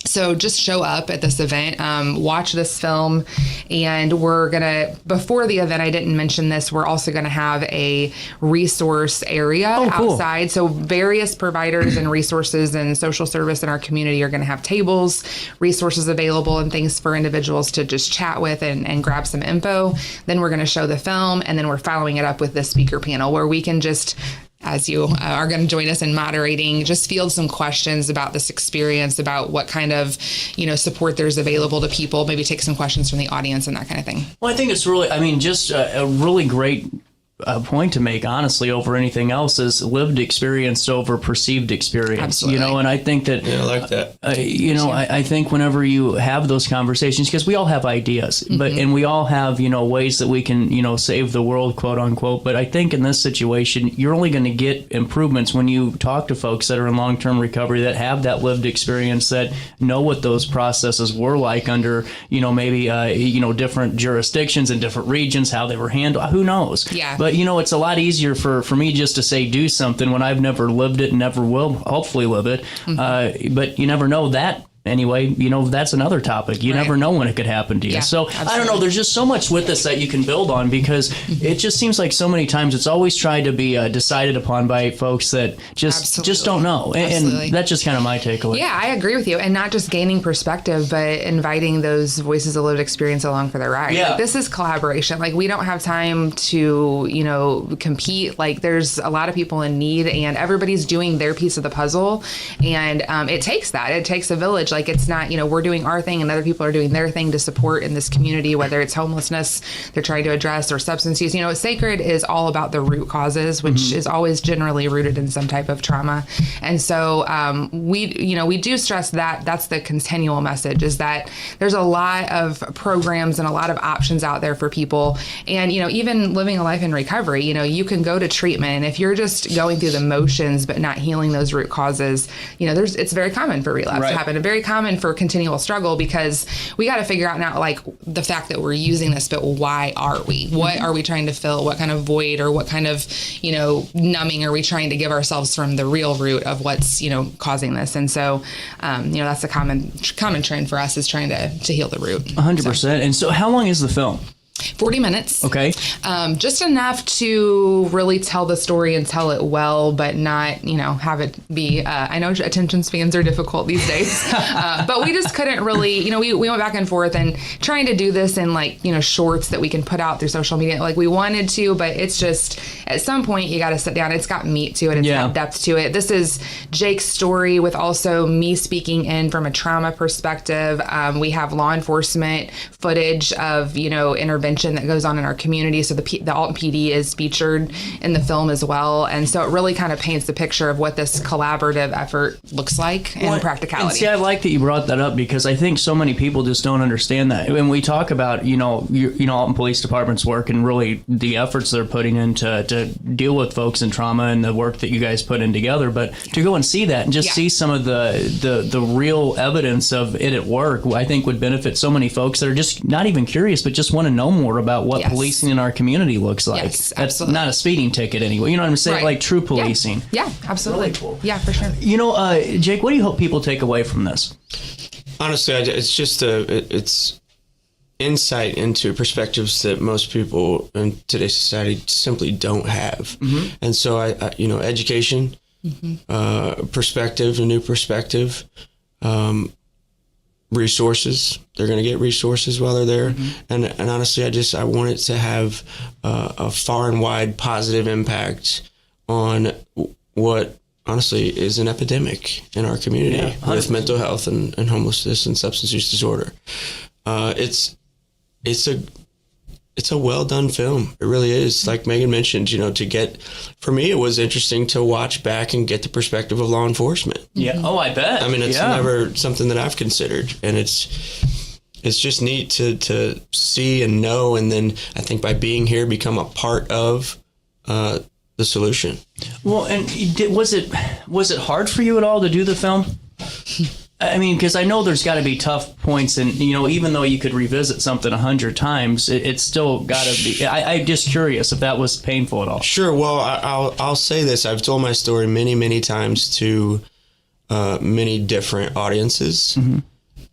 So just show up at this event, watch this film, and we're going to, before the event, I didn't mention this, we're also going to have a resource area outside. So various providers and resources and social service in our community are going to have tables, resources available, and things for individuals to just chat with and grab some info. Then we're going to show the film, and then we're following it up with this speaker panel where we can just, as you are going to join us in moderating, just field some questions about this experience, about what kind of, support there's available to people, maybe take some questions from the audience and that kind of thing. Well, I think it's really, just a really great point to make, honestly, over anything else is lived experience over perceived experience. Absolutely. And I think that, I like that. I think whenever you have those conversations, because we all have ideas, and we all have, ways that we can, save the world, quote unquote. But I think in this situation, you're only going to get improvements when you talk to folks that are in long-term recovery, that have that lived experience, that know what those processes were like under, maybe, different jurisdictions and different regions, how they were handled. Who knows? Yeah. But, it's a lot easier for me just to say do something when I've never lived it and never will hopefully live it. But you never know that. Anyway, that's another topic. You never know when it could happen to you. Yeah, so absolutely. I don't know. There's just so much with this that you can build on, because it just seems like so many times it's always tried to be decided upon by folks that just don't know. And that's just kind of my takeaway. Yeah, I agree with you. And not just gaining perspective, but inviting those voices of lived experience along for the ride. Yeah. Like, this is collaboration. Like, we don't have time to, compete. Like, there's a lot of people in need and everybody's doing their piece of the puzzle. And it takes that. It takes a village. Like, it's not, we're doing our thing and other people are doing their thing to support in this community, whether it's homelessness they're trying to address or substance use. Sacred is all about the root causes, which is always generally rooted in some type of trauma. And so we do stress that that's the continual message, is that there's a lot of programs and a lot of options out there for people. And, even living a life in recovery, you can go to treatment. And if you're just going through the motions but not healing those root causes, it's very common for relapse to happen. Very common for continual struggle, because we got to figure out now, like, the fact that we're using this, but why are we? What are we trying to fill? What kind of void or what kind of, numbing are we trying to give ourselves from the real root of what's, causing this? And so, that's a common trend for us, is trying to heal the root. 100%. And so how long is the film? 40 minutes. Okay. Just enough to really tell the story and tell it well, but not, have it be, I know attention spans are difficult these days, but we just couldn't really, we went back and forth and trying to do this in shorts that we can put out through social media. Like we wanted to, but it's just, at some point you got to sit down. It's got meat to it. It's got depth to it. This is Jake's story with also me speaking in from a trauma perspective. We have law enforcement footage of, intervention that goes on in our community. So the Alton PD is featured in the film as well. And so it really kind of paints the picture of what this collaborative effort looks like in practicality. And see, I like that you brought that up because I think so many people just don't understand that. When we talk about, Alton Police Department's work and really the efforts they're putting in to deal with folks in trauma and the work that you guys put in together, but to go and see that and just see some of the real evidence of it at work, I think would benefit so many folks that are just not even curious, but just want to know more about what policing in our community looks like. Yes, that's not a speeding ticket anyway. You know what I'm saying? Right. Like true policing. Yeah, absolutely. Really cool. Yeah, for sure. Jake, what do you hope people take away from this? Honestly, it's just it's insight into perspectives that most people in today's society simply don't have. Mm-hmm. And so I education, perspective, a new perspective, resources. They're going to get resources while they're there. Mm-hmm. And honestly, I want it to have a far and wide positive impact on what honestly is an epidemic in our community with mental health and homelessness and substance use disorder. It's a well done film. It really is. Like Megan mentioned, for me, it was interesting to watch back and get the perspective of law enforcement. Yeah. Oh, I bet. I mean, it's never something that I've considered, and it's just neat to see and know. And then I think by being here, become a part of the solution. Well, and was it hard for you at all to do the film? I mean, because I know there's got to be tough points, and even though you could revisit something 100 times, it's still got to be. I'm just curious if that was painful at all. Sure. Well, I'll say this: I've told my story many times to many different audiences, and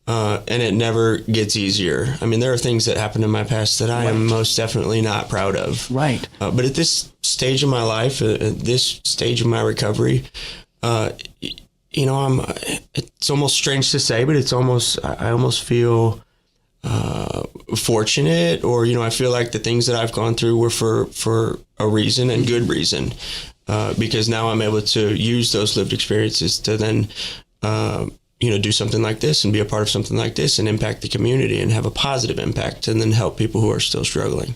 it never gets easier. I mean, there are things that happened in my past that I am most definitely not proud of. Right. But at this stage of my life, at this stage of my recovery, it's almost strange to say, but I almost feel fortunate, or, I feel like the things that I've gone through were for a reason and good reason, because now I'm able to use those lived experiences to then, do something like this and be a part of something like this and impact the community and have a positive impact and then help people who are still struggling.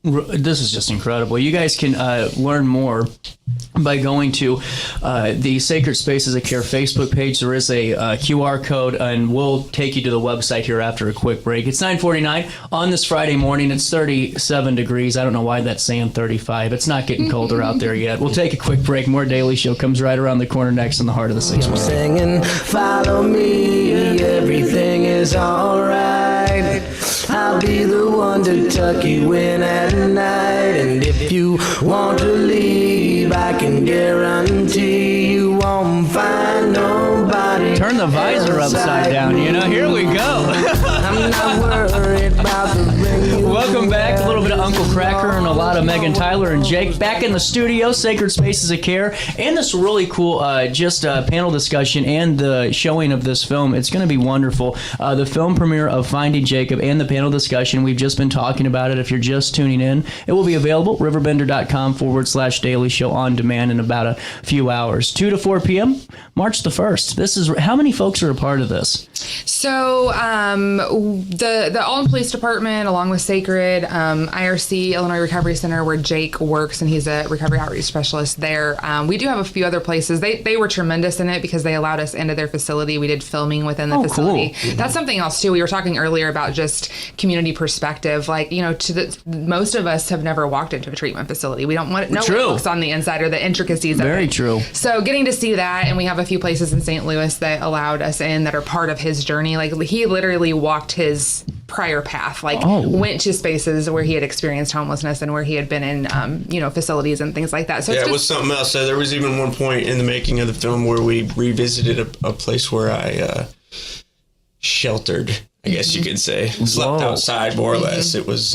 This is just incredible. You guys can learn more by going to the Sacred Spaces of Care Facebook page. There is a QR code, and we'll take you to the website here after a quick break. It's 9:49 on this Friday morning. It's 37 degrees. I don't know why that's saying 35. It's not getting colder out there yet. We'll take a quick break. More Daily Show comes right around the corner next in the heart of the 6 morning. Singing, follow me, everything is all right. I'll be the one to tuck you in at night. And if you want to leave, I can guarantee you won't find nobody. Turn the visor upside down, Here we go. I'm not worried about the ring. Welcome back. A little bit of Uncle Cracker and a lot of Megan, Tyler, and Jake back in the studio, Sacred Spaces of Care, and this really cool panel discussion and the showing of this film. It's going to be wonderful. The film premiere of Finding Jacob and the panel discussion. We've just been talking about it. If you're just tuning in, it will be available, RiverBender.com/Daily Show on demand in about a few hours. 2 to 4 p.m., March the 1st. How many folks are a part of this? So the Alton Police Department, along with Sacred, IRC, Illinois Recovery Center, where Jake works, and he's a recovery outreach specialist there. We do have a few other places. They were tremendous in it because they allowed us into their facility. We did filming within the facility. Cool. That's something else too. We were talking earlier about just community perspective. Like, most of us have never walked into a treatment facility. We don't want to know what looks on the inside or the intricacies of it. Very true. So getting to see that, and we have a few places in St. Louis that allowed us in that are part of his journey. Like, he literally walked his prior path, went to spaces where he had experienced homelessness and where he had been in, facilities and things like that. So it was something else. There was even one point in the making of the film where we revisited a place where I sheltered I guess you could say. Slept outside, more or less. It was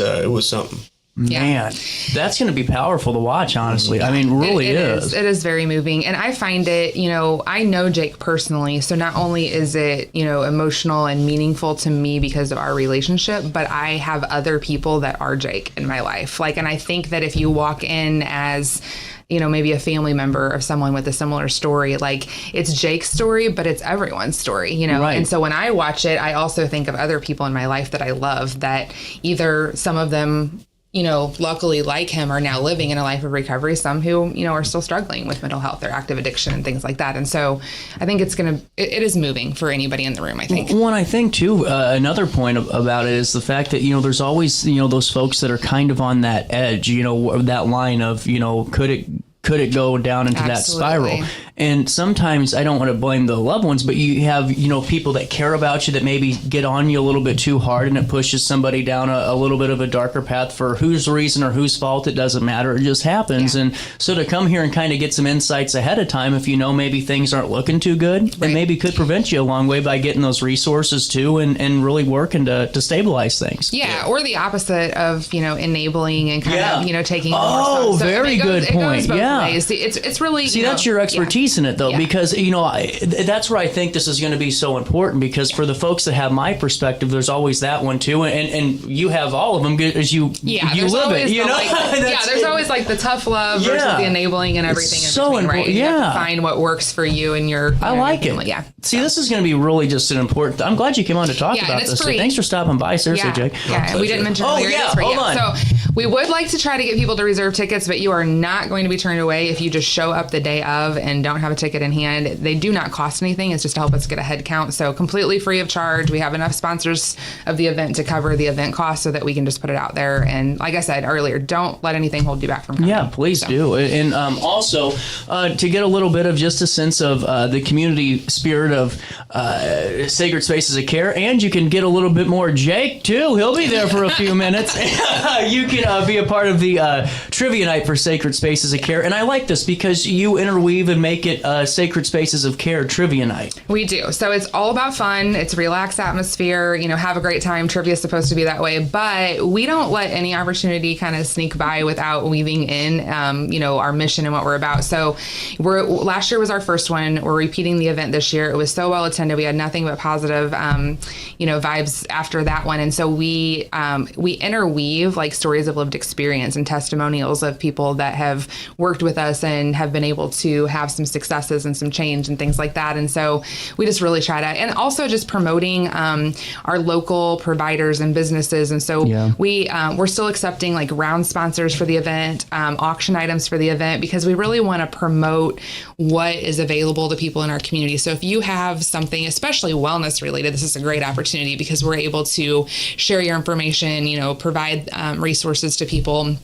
something. Man, that's going to be powerful to watch, honestly. I mean, really it is. It is very moving. And I find it, I know Jake personally. So not only is it, emotional and meaningful to me because of our relationship, but I have other people that are Jake in my life. And I think that if you walk in as, maybe a family member of someone with a similar story, it's Jake's story, but it's everyone's story, Right. And so when I watch it, I also think of other people in my life that I love that either some of them, luckily like him are now living in a life of recovery. Some who, are still struggling with mental health or active addiction and things like that. And so I think it is moving for anybody in the room, I think. Well, and I think too, another point about it is the fact that, there's always, those folks that are kind of on that edge, that line of, could it go down into that spiral? And sometimes I don't want to blame the loved ones, but you have, people that care about you that maybe get on you a little bit too hard, and it pushes somebody down a little bit of a darker path for whose reason or whose fault, it doesn't matter. It just happens. Yeah. And so to come here and kind of get some insights ahead of time, if maybe things aren't looking too good, right, and maybe could prevent you a long way by getting those resources too, and really working to stabilize things. Yeah, or the opposite of, enabling and kind of, taking more stuff. So very good point. Ways. It's really that's your expertise in it though, because that's where I think this is going to be so important, because for the folks that have my perspective, there's always that one too, and you have all of them as you live it. There's always the tough love versus the enabling and everything. It's so important. Right? You have to find what works for you and your. I like it. Yeah. See, this is going to be really just an important. I'm glad you came on to talk about this. So thanks for stopping by, seriously, Jake. Yeah, and we didn't mention earlier. Hold on. So we would like to try to get people to reserve tickets, but you are not going to be turned away if you just show up the day of and don't have a ticket in hand. They do not cost anything. It's just to help us get a head count. So completely free of charge. We have enough sponsors of the event to cover the event cost so that we can just put it out there. And like I said earlier, don't let anything hold you back from coming. Yeah, please do. And also to get a little bit of just a sense of the community spirit of Sacred Spaces of Care, and you can get a little bit more Jake too. He'll be there for a few minutes. You can be a part of the trivia night for Sacred Spaces of Care. And I like this because you interweave and make it Sacred Spaces of Care trivia night. We do. So it's all about fun. It's a relaxed atmosphere. Have a great time. Trivia is supposed to be that way, but we don't let any opportunity kind of sneak by without weaving in, our mission and what we're about. So last year was our first one. We're repeating the event this year. It was so well attended. We had nothing but positive, vibes after that one. And so we interweave stories of lived experience and testimonials of people that have worked with us and have been able to have some successes and some change and things like that. And so we just really try to, and also just promoting our local providers and businesses. And so we're still accepting round sponsors for the event, auction items for the event, because we really want to promote what is available to people in our community. So if you have something, especially wellness related, this is a great opportunity because we're able to share your information, provide resources to people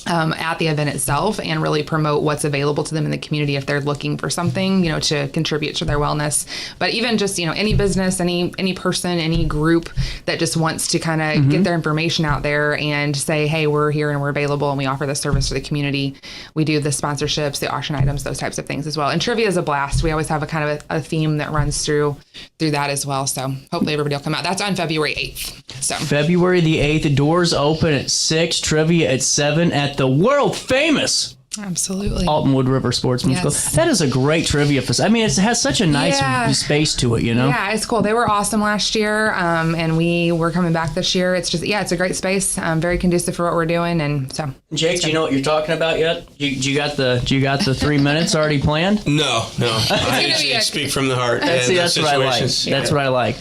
at the event itself and really promote what's available to them in the community if they're looking for something, to contribute to their wellness. But even just, any business, any person, any group that just wants to kind of get their information out there and say, hey, we're here and we're available and we offer this service to the community. We do the sponsorships, the auction items, those types of things as well. And trivia is a blast. We always have a kind of a theme that runs through that as well. So hopefully everybody will come out. That's on February 8th. So February the 8th, doors open at 6, trivia at 7 at the world famous Absolutely. Wood River Sportsman's Club. That is a great trivia facility. I mean, it has such a nice space to it, Yeah, it's cool. They were awesome last year, and we were coming back this year. It's just, it's a great space, very conducive for what we're doing, and so. Jake, do you know what you're talking about yet? You got the 3 minutes already planned? No. I usually speak from the heart. That's what I like. That's what I like.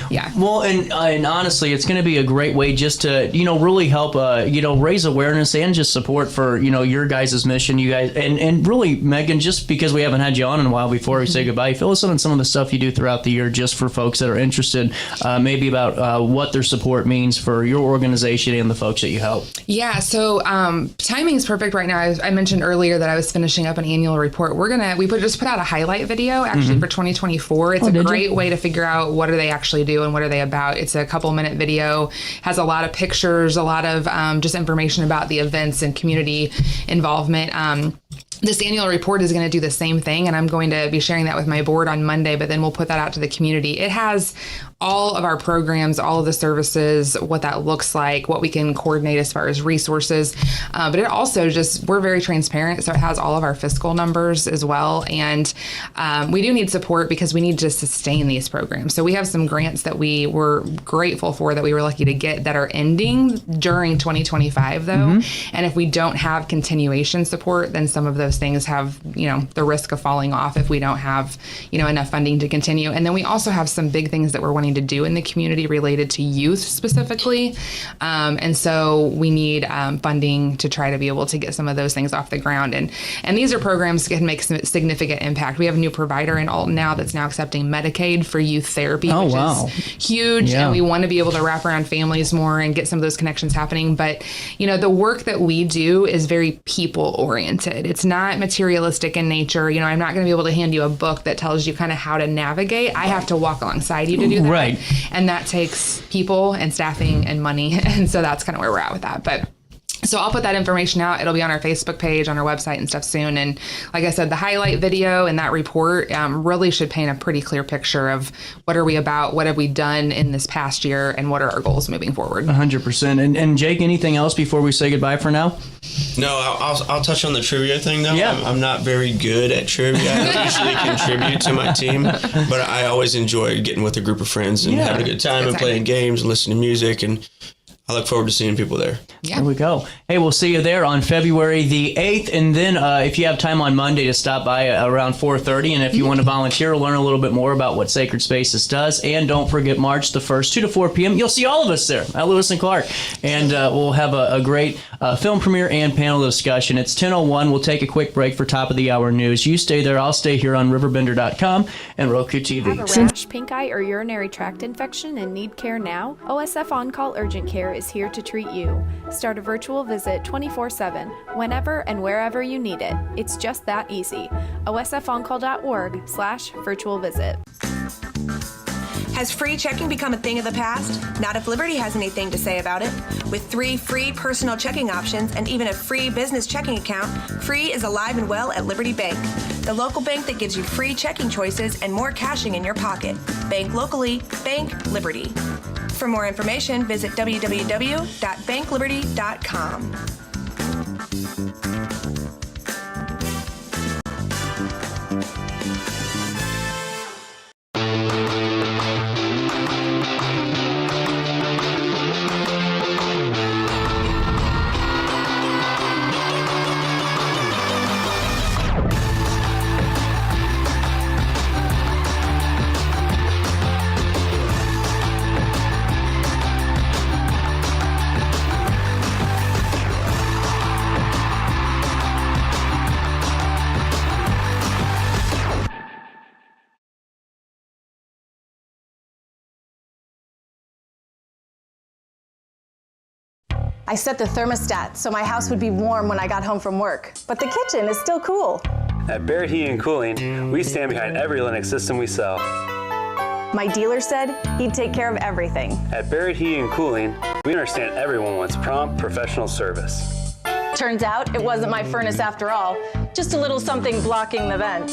Yeah. Well, and honestly, it's going to be a great way just to, really help, raise awareness and just support for, your guys' mission. You guys, and really, Megan, just because we haven't had you on in a while before we say goodbye, fill us in on some of the stuff you do throughout the year just for folks that are interested, maybe about what their support means for your organization and the folks that you help. Yeah, so timing is perfect right now. I mentioned earlier that I was finishing up an annual report. We just put out a highlight video actually for 2024. It's a great way to figure out what do they actually do and what are they about. It's a couple-minute video, has a lot of pictures, a lot of just information about the events and community involvement. this annual report is going to do the same thing, and I'm going to be sharing that with my board on Monday, but then we'll put that out to the community. It has all of our programs, all of the services, what that looks like, what we can coordinate as far as resources. But it also we're very transparent, so it has all of our fiscal numbers as well. And we do need support because we need to sustain these programs. So we have some grants that we were grateful for that we were lucky to get that are ending during 2025, though. And if we don't have continuation support, then some of those things have, the risk of falling off if we don't have, enough funding to continue. And then we also have some big things that we're wanting to do in the community related to youth specifically. And so we need funding to try to be able to get some of those things off the ground. And these are programs that can make some significant impact. We have a new provider in Alton now that's now accepting Medicaid for youth therapy, which is huge. Yeah. And we want to be able to wrap around families more and get some of those connections happening. But, the work that we do is very people oriented. It's not materialistic in nature. I'm not going to be able to hand you a book that tells you kind of how to navigate. I have to walk alongside you to do that. Right. And that takes people and staffing and money. And so that's kind of where we're at with that. But so I'll put that information out. It'll be on our Facebook page, on our website and stuff soon. And like I said, the highlight video and that report really should paint a pretty clear picture of what are we about, what have we done in this past year, and what are our goals moving forward. 100%. And Jake, anything else before we say goodbye for now? No, I'll touch on the trivia thing, though. Yeah. I'm not very good at trivia. I don't usually contribute to my team, but I always enjoy getting with a group of friends and having a good time and playing games and listening to music, and I look forward to seeing people there. Yeah. There we go. Hey, we'll see you there on February the 8th. And then if you have time on Monday to stop by around 4:30, and if you want to volunteer or learn a little bit more about what Sacred Spaces does, and don't forget March the 1st, 2 to 4 p.m., you'll see all of us there at Lewis and Clark. And we'll have a great film premiere and panel discussion. It's 10:01. We'll take a quick break for top of the hour news. You stay there. I'll stay here on RiverBender.com and Roku TV. Have a rash, pink eye, or urinary tract infection and need care now? OSF On Call Urgent Care is here to treat you. Start a virtual visit 24/7, whenever and wherever you need it. It's just that easy. osfoncall.org/virtual visit. Has free checking become a thing of the past? Not if Liberty has anything to say about it. With 3 free personal checking options and even a free business checking account, free is alive and well at Liberty Bank, the local bank that gives you free checking choices and more cashing in your pocket. Bank locally, bank Liberty. For more information, visit www.bankliberty.com. I set the thermostat so my house would be warm when I got home from work, but the kitchen is still cool. At Barrett Heating and Cooling, we stand behind every Lennox system we sell. My dealer said he'd take care of everything. At Barrett Heating and Cooling, we understand everyone wants prompt, professional service. Turns out it wasn't my furnace after all, just a little something blocking the vent.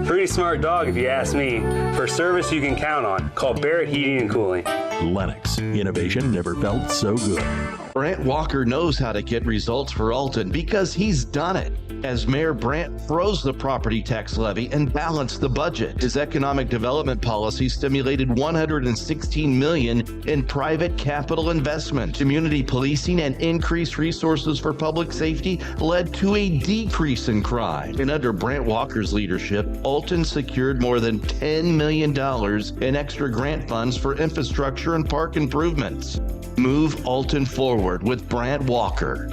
Pretty smart dog if you ask me. For service you can count on, call Barrett Heating and Cooling. Lennox, innovation never felt so good. Brant Walker knows how to get results for Alton because he's done it. As Mayor Brant froze the property tax levy and balanced the budget, his economic development policy stimulated $116 million in private capital investment. Community policing and increased resources for public safety led to a decrease in crime. And under Brant Walker's leadership, Alton secured more than $10 million in extra grant funds for infrastructure and park improvements. Move Alton forward with Brant Walker.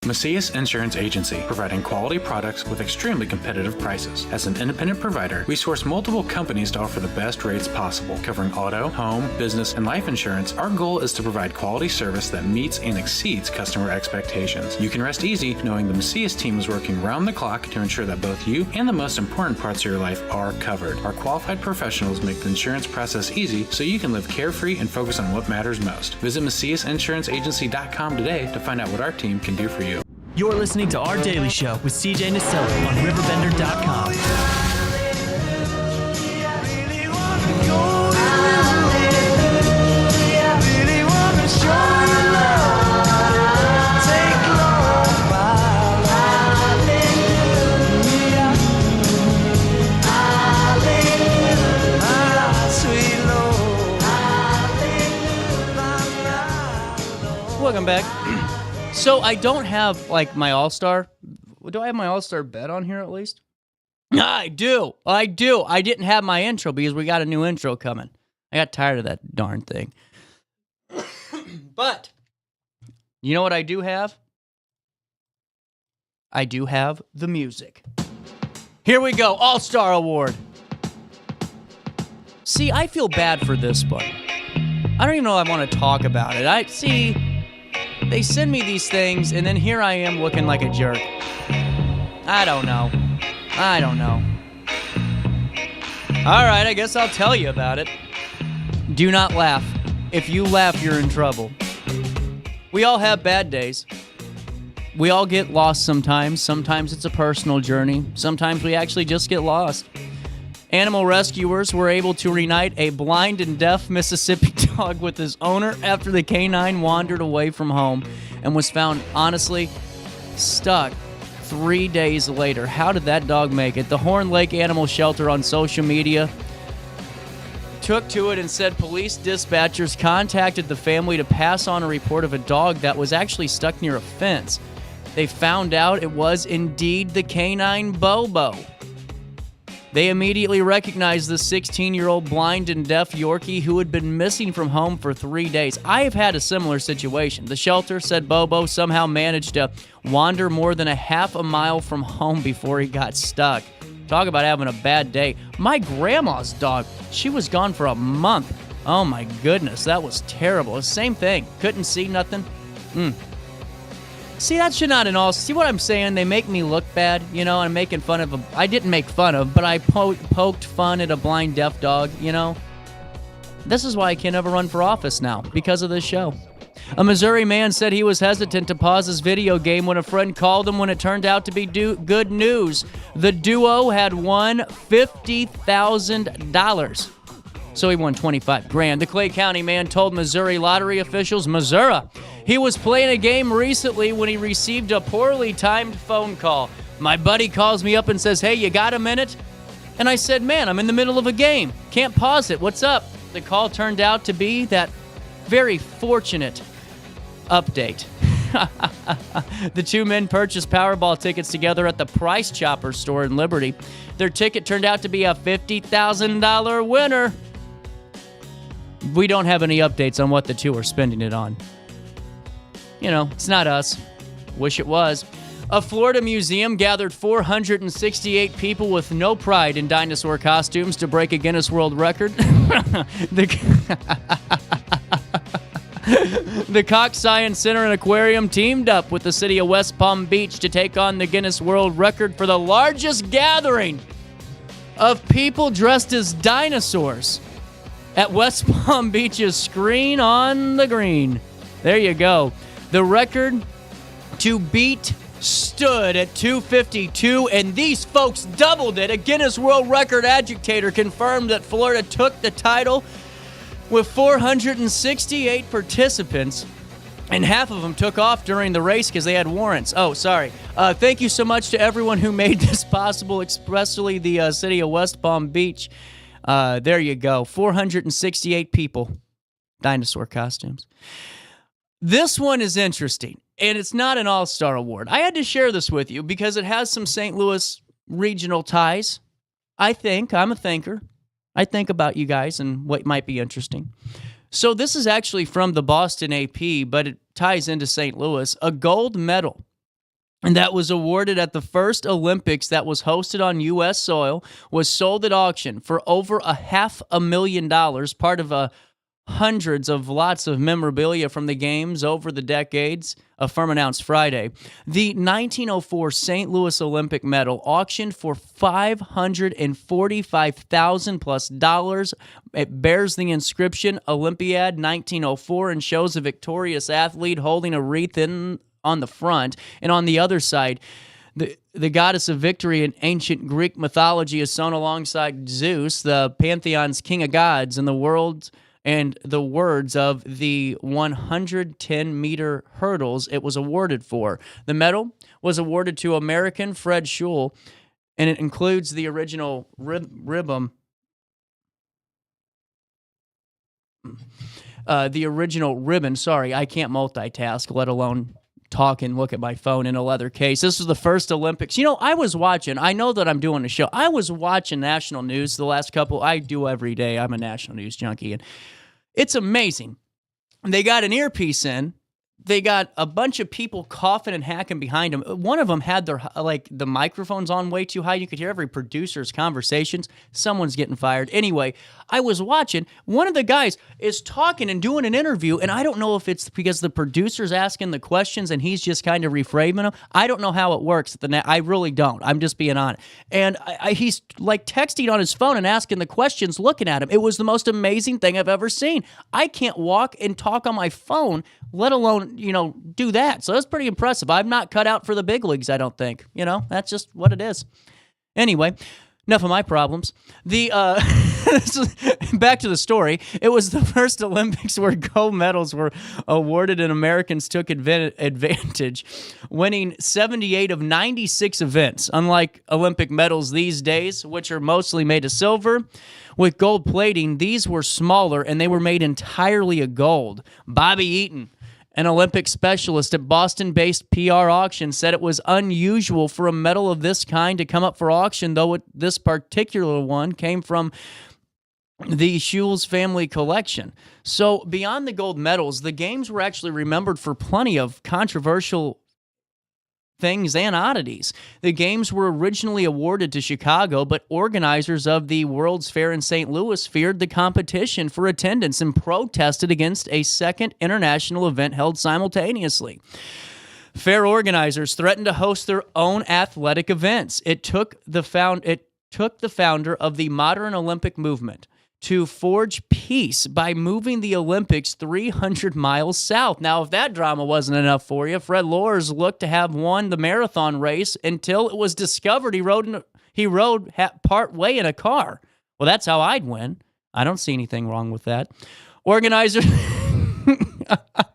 Macias Insurance Agency, providing quality products with extremely competitive prices. As an independent provider, we source multiple companies to offer the best rates possible, covering auto, home, business, and life insurance. Our goal is to provide quality service that meets and exceeds customer expectations. You can rest easy knowing the Macias team is working round the clock to ensure that both you and the most important parts of your life are covered. Our qualified professionals make the insurance process easy so you can live carefree and focus on what matters most. Visit MaciasInsuranceAgency.com today to find out what our team can do for you. You're listening to Our Daily Show with CJ Nasello on RiverBender.com. Welcome back. So I don't have like my all-star. Do I have my all-star bet on here at least? I do. I didn't have my intro because we got a new intro coming. I got tired of that darn thing. But you know what I do have? I do have the music. Here we go. All-Star Award. See, I feel bad for this one. I don't even know if I want to talk about it. They send me these things, and then here I am looking like a jerk. I don't know. All right, I guess I'll tell you about it. Do not laugh. If you laugh, you're in trouble. We all have bad days. We all get lost sometimes. Sometimes it's a personal journey. Sometimes we actually just get lost. Animal rescuers were able to reunite a blind and deaf Mississippi dog with his owner after the canine wandered away from home and was found, honestly, stuck 3 days later. How did that dog make it? The Horn Lake Animal Shelter on social media took to it and said police dispatchers contacted the family to pass on a report of a dog that was actually stuck near a fence. They found out it was indeed the canine Bobo. They immediately recognized the 16-year-old blind and deaf Yorkie who had been missing from home for 3 days. I have had a similar situation. The shelter said Bobo somehow managed to wander more than a half a mile from home before he got stuck. Talk about having a bad day. My grandma's dog, she was gone for a month. Oh my goodness, that was terrible. Same thing. Couldn't see nothing. See, that should not in all. See what I'm saying? They make me look bad, you know. I'm making fun of I didn't make fun of, but I poked fun at a blind deaf dog, you know. This is why I can never run for office now, because of this show. A Missouri man said he was hesitant to pause his video game when a friend called him when it turned out to be good news. The duo had won $50,000. So he won $25,000. The Clay County man told Missouri lottery officials, Missouri, he was playing a game recently when he received a poorly timed phone call. My buddy calls me up and says, hey, you got a minute? And I said, man, I'm in the middle of a game. Can't pause it. What's up? The call turned out to be that very fortunate update. The two men purchased Powerball tickets together at the Price Chopper store in Liberty. Their ticket turned out to be a $50,000 winner. We don't have any updates on what the two are spending it on. You know, it's not us. Wish it was. A Florida museum gathered 468 people with no pride in dinosaur costumes to break a Guinness World Record. The Cox Science Center and Aquarium teamed up with the city of West Palm Beach to take on the Guinness World Record for the largest gathering of people dressed as dinosaurs at West Palm Beach's Screen on the Green. There you go. The record to beat stood at 252, and these folks doubled it. A Guinness World Record agitator confirmed that Florida took the title with 468 participants, and half of them took off during the race because they had warrants. Oh, sorry. Thank you so much to everyone who made this possible, especially the city of West Palm Beach. There you go. 468 people. Dinosaur costumes. This one is interesting, and it's not an all-star award. I had to share this with you because it has some St. Louis regional ties. I'm a thinker. I think about you guys and what might be interesting. So this is actually from the Boston AP, but it ties into St. Louis. A gold medal and that was awarded at the first Olympics that was hosted on U.S. soil, was sold at auction for over $500,000, part of hundreds of lots of memorabilia from the games over the decades, a firm announced Friday. The 1904 St. Louis Olympic medal auctioned for $545,000 plus dollars. It bears the inscription Olympiad 1904 and shows a victorious athlete holding a wreath on the front, and on the other side, the goddess of victory in ancient Greek mythology is sewn alongside Zeus, the pantheon's king of gods, and the words of the 110-meter hurdles it was awarded for. The medal was awarded to American Fred Schul, and it includes the original ribbon. Sorry, I can't multitask, let alone talk and look at my phone in a leather case. This was the first Olympics. I was watching. I know that I'm doing a show. I was watching national news the last couple. I do every day. I'm a national news junkie, and it's amazing. They got an earpiece in. They got a bunch of people coughing and hacking behind them. One of them had the microphones on way too high. You could hear every producer's conversations. Someone's getting fired. Anyway, I was watching. One of the guys is talking and doing an interview, and I don't know if it's because the producer's asking the questions and he's just kind of reframing them. I don't know how it works. I really don't. I'm just being honest. And he's like texting on his phone and asking the questions, looking at him. It was the most amazing thing I've ever seen. I can't walk and talk on my phone, let alone do that. So that's pretty impressive. I'm not cut out for the big leagues, I don't think. That's just what it is. Anyway, enough of my problems. Back to the story. It was the first Olympics where gold medals were awarded and Americans took advantage, winning 78 of 96 events. Unlike Olympic medals these days, which are mostly made of silver, with gold plating, these were smaller and they were made entirely of gold. Bobby Eaton, an Olympic specialist at Boston-based PR Auction, said it was unusual for a medal of this kind to come up for auction, though this particular one came from the Schul's family collection. So beyond the gold medals, the games were actually remembered for plenty of controversial things and oddities. The games were originally awarded to Chicago, but organizers of the World's Fair in St. Louis feared the competition for attendance and protested against a second international event held simultaneously. Fair organizers threatened to host their own athletic events. It took the founder of the modern Olympic movement to forge peace by moving the Olympics 300 miles south. Now, if that drama wasn't enough for you, Fred Loers looked to have won the marathon race until it was discovered he rode part way in a car. Well, that's how I'd win. I don't see anything wrong with that. Organizers,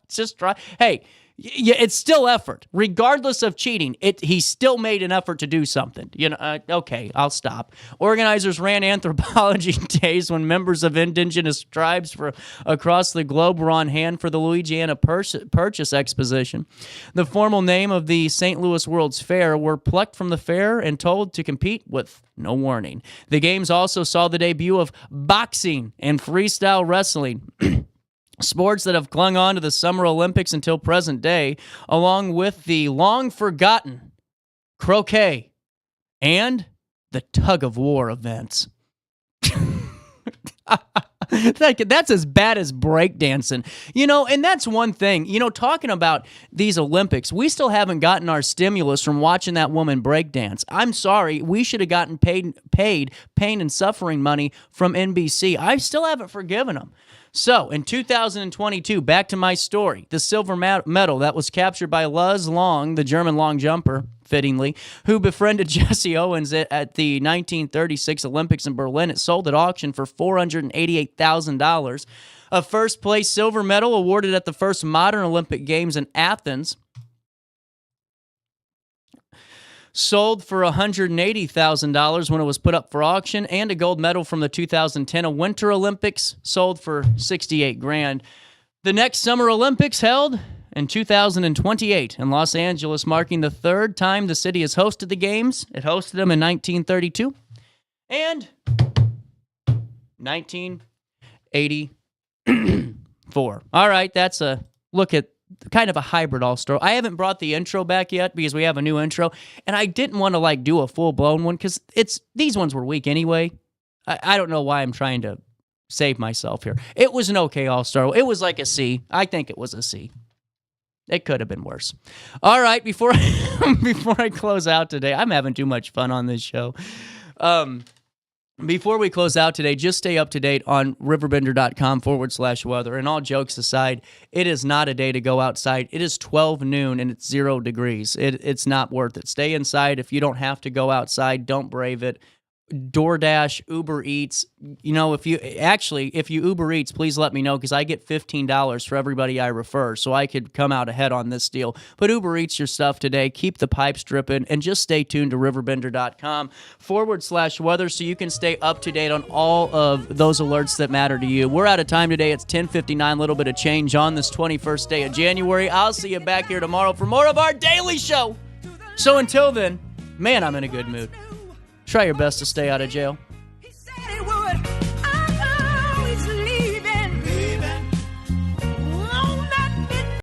just try. Hey, it's still effort, regardless of cheating. He still made an effort to do something. Okay, I'll stop. Organizers ran anthropology days when members of indigenous tribes across the globe were on hand for the Louisiana Purchase Exposition. The formal name of the St. Louis World's Fair were plucked from the fair and told to compete with no warning. The games also saw the debut of boxing and freestyle wrestling. Sports that have clung on to the Summer Olympics until present day, along with the long-forgotten croquet and the tug-of-war events. That's as bad as breakdancing. And that's one thing. Talking about these Olympics, we still haven't gotten our stimulus from watching that woman breakdance. I'm sorry. We should have gotten paid pain and suffering money from NBC. I still haven't forgiven them. So, in 2022, back to my story, the silver medal that was captured by Luz Long, the German long jumper, fittingly, who befriended Jesse Owens at the 1936 Olympics in Berlin. It sold at auction for $488,000. A first-place silver medal awarded at the first modern Olympic Games in Athens sold for $180,000 when it was put up for auction, and a gold medal from the 2010 Winter Olympics sold for $68,000. The next Summer Olympics held in 2028 in Los Angeles, marking the third time the city has hosted the games. It hosted them in 1932 and 1984. All right, that's a look at kind of a hybrid all-star. I haven't brought the intro back yet because we have a new intro, and I didn't want to like do a full-blown one because these ones were weak anyway. I don't know why I'm trying to save myself here. It was an okay all-star. It was like a C. I think it was a C. It could have been worse. All right, before I close out today, I'm having too much fun on this show. Before we close out today, just stay up to date on RiverBender.com/weather. And all jokes aside, it is not a day to go outside. It is 12 noon and it's 0 degrees. It's not worth it. Stay inside. If you don't have to go outside, don't brave it. DoorDash, Uber Eats, if you Uber Eats, please let me know because I get $15 for everybody I refer, so I could come out ahead on this deal. But Uber Eats your stuff today, keep the pipes dripping, and just stay tuned to RiverBender.com/weather so you can stay up to date on all of those alerts that matter to you. We're out of time today. It's 10:59, little bit of change on this 21st day of January. I'll see you back here tomorrow for more of our daily show. So until then, man, I'm in a good mood. Try your best to stay out of jail.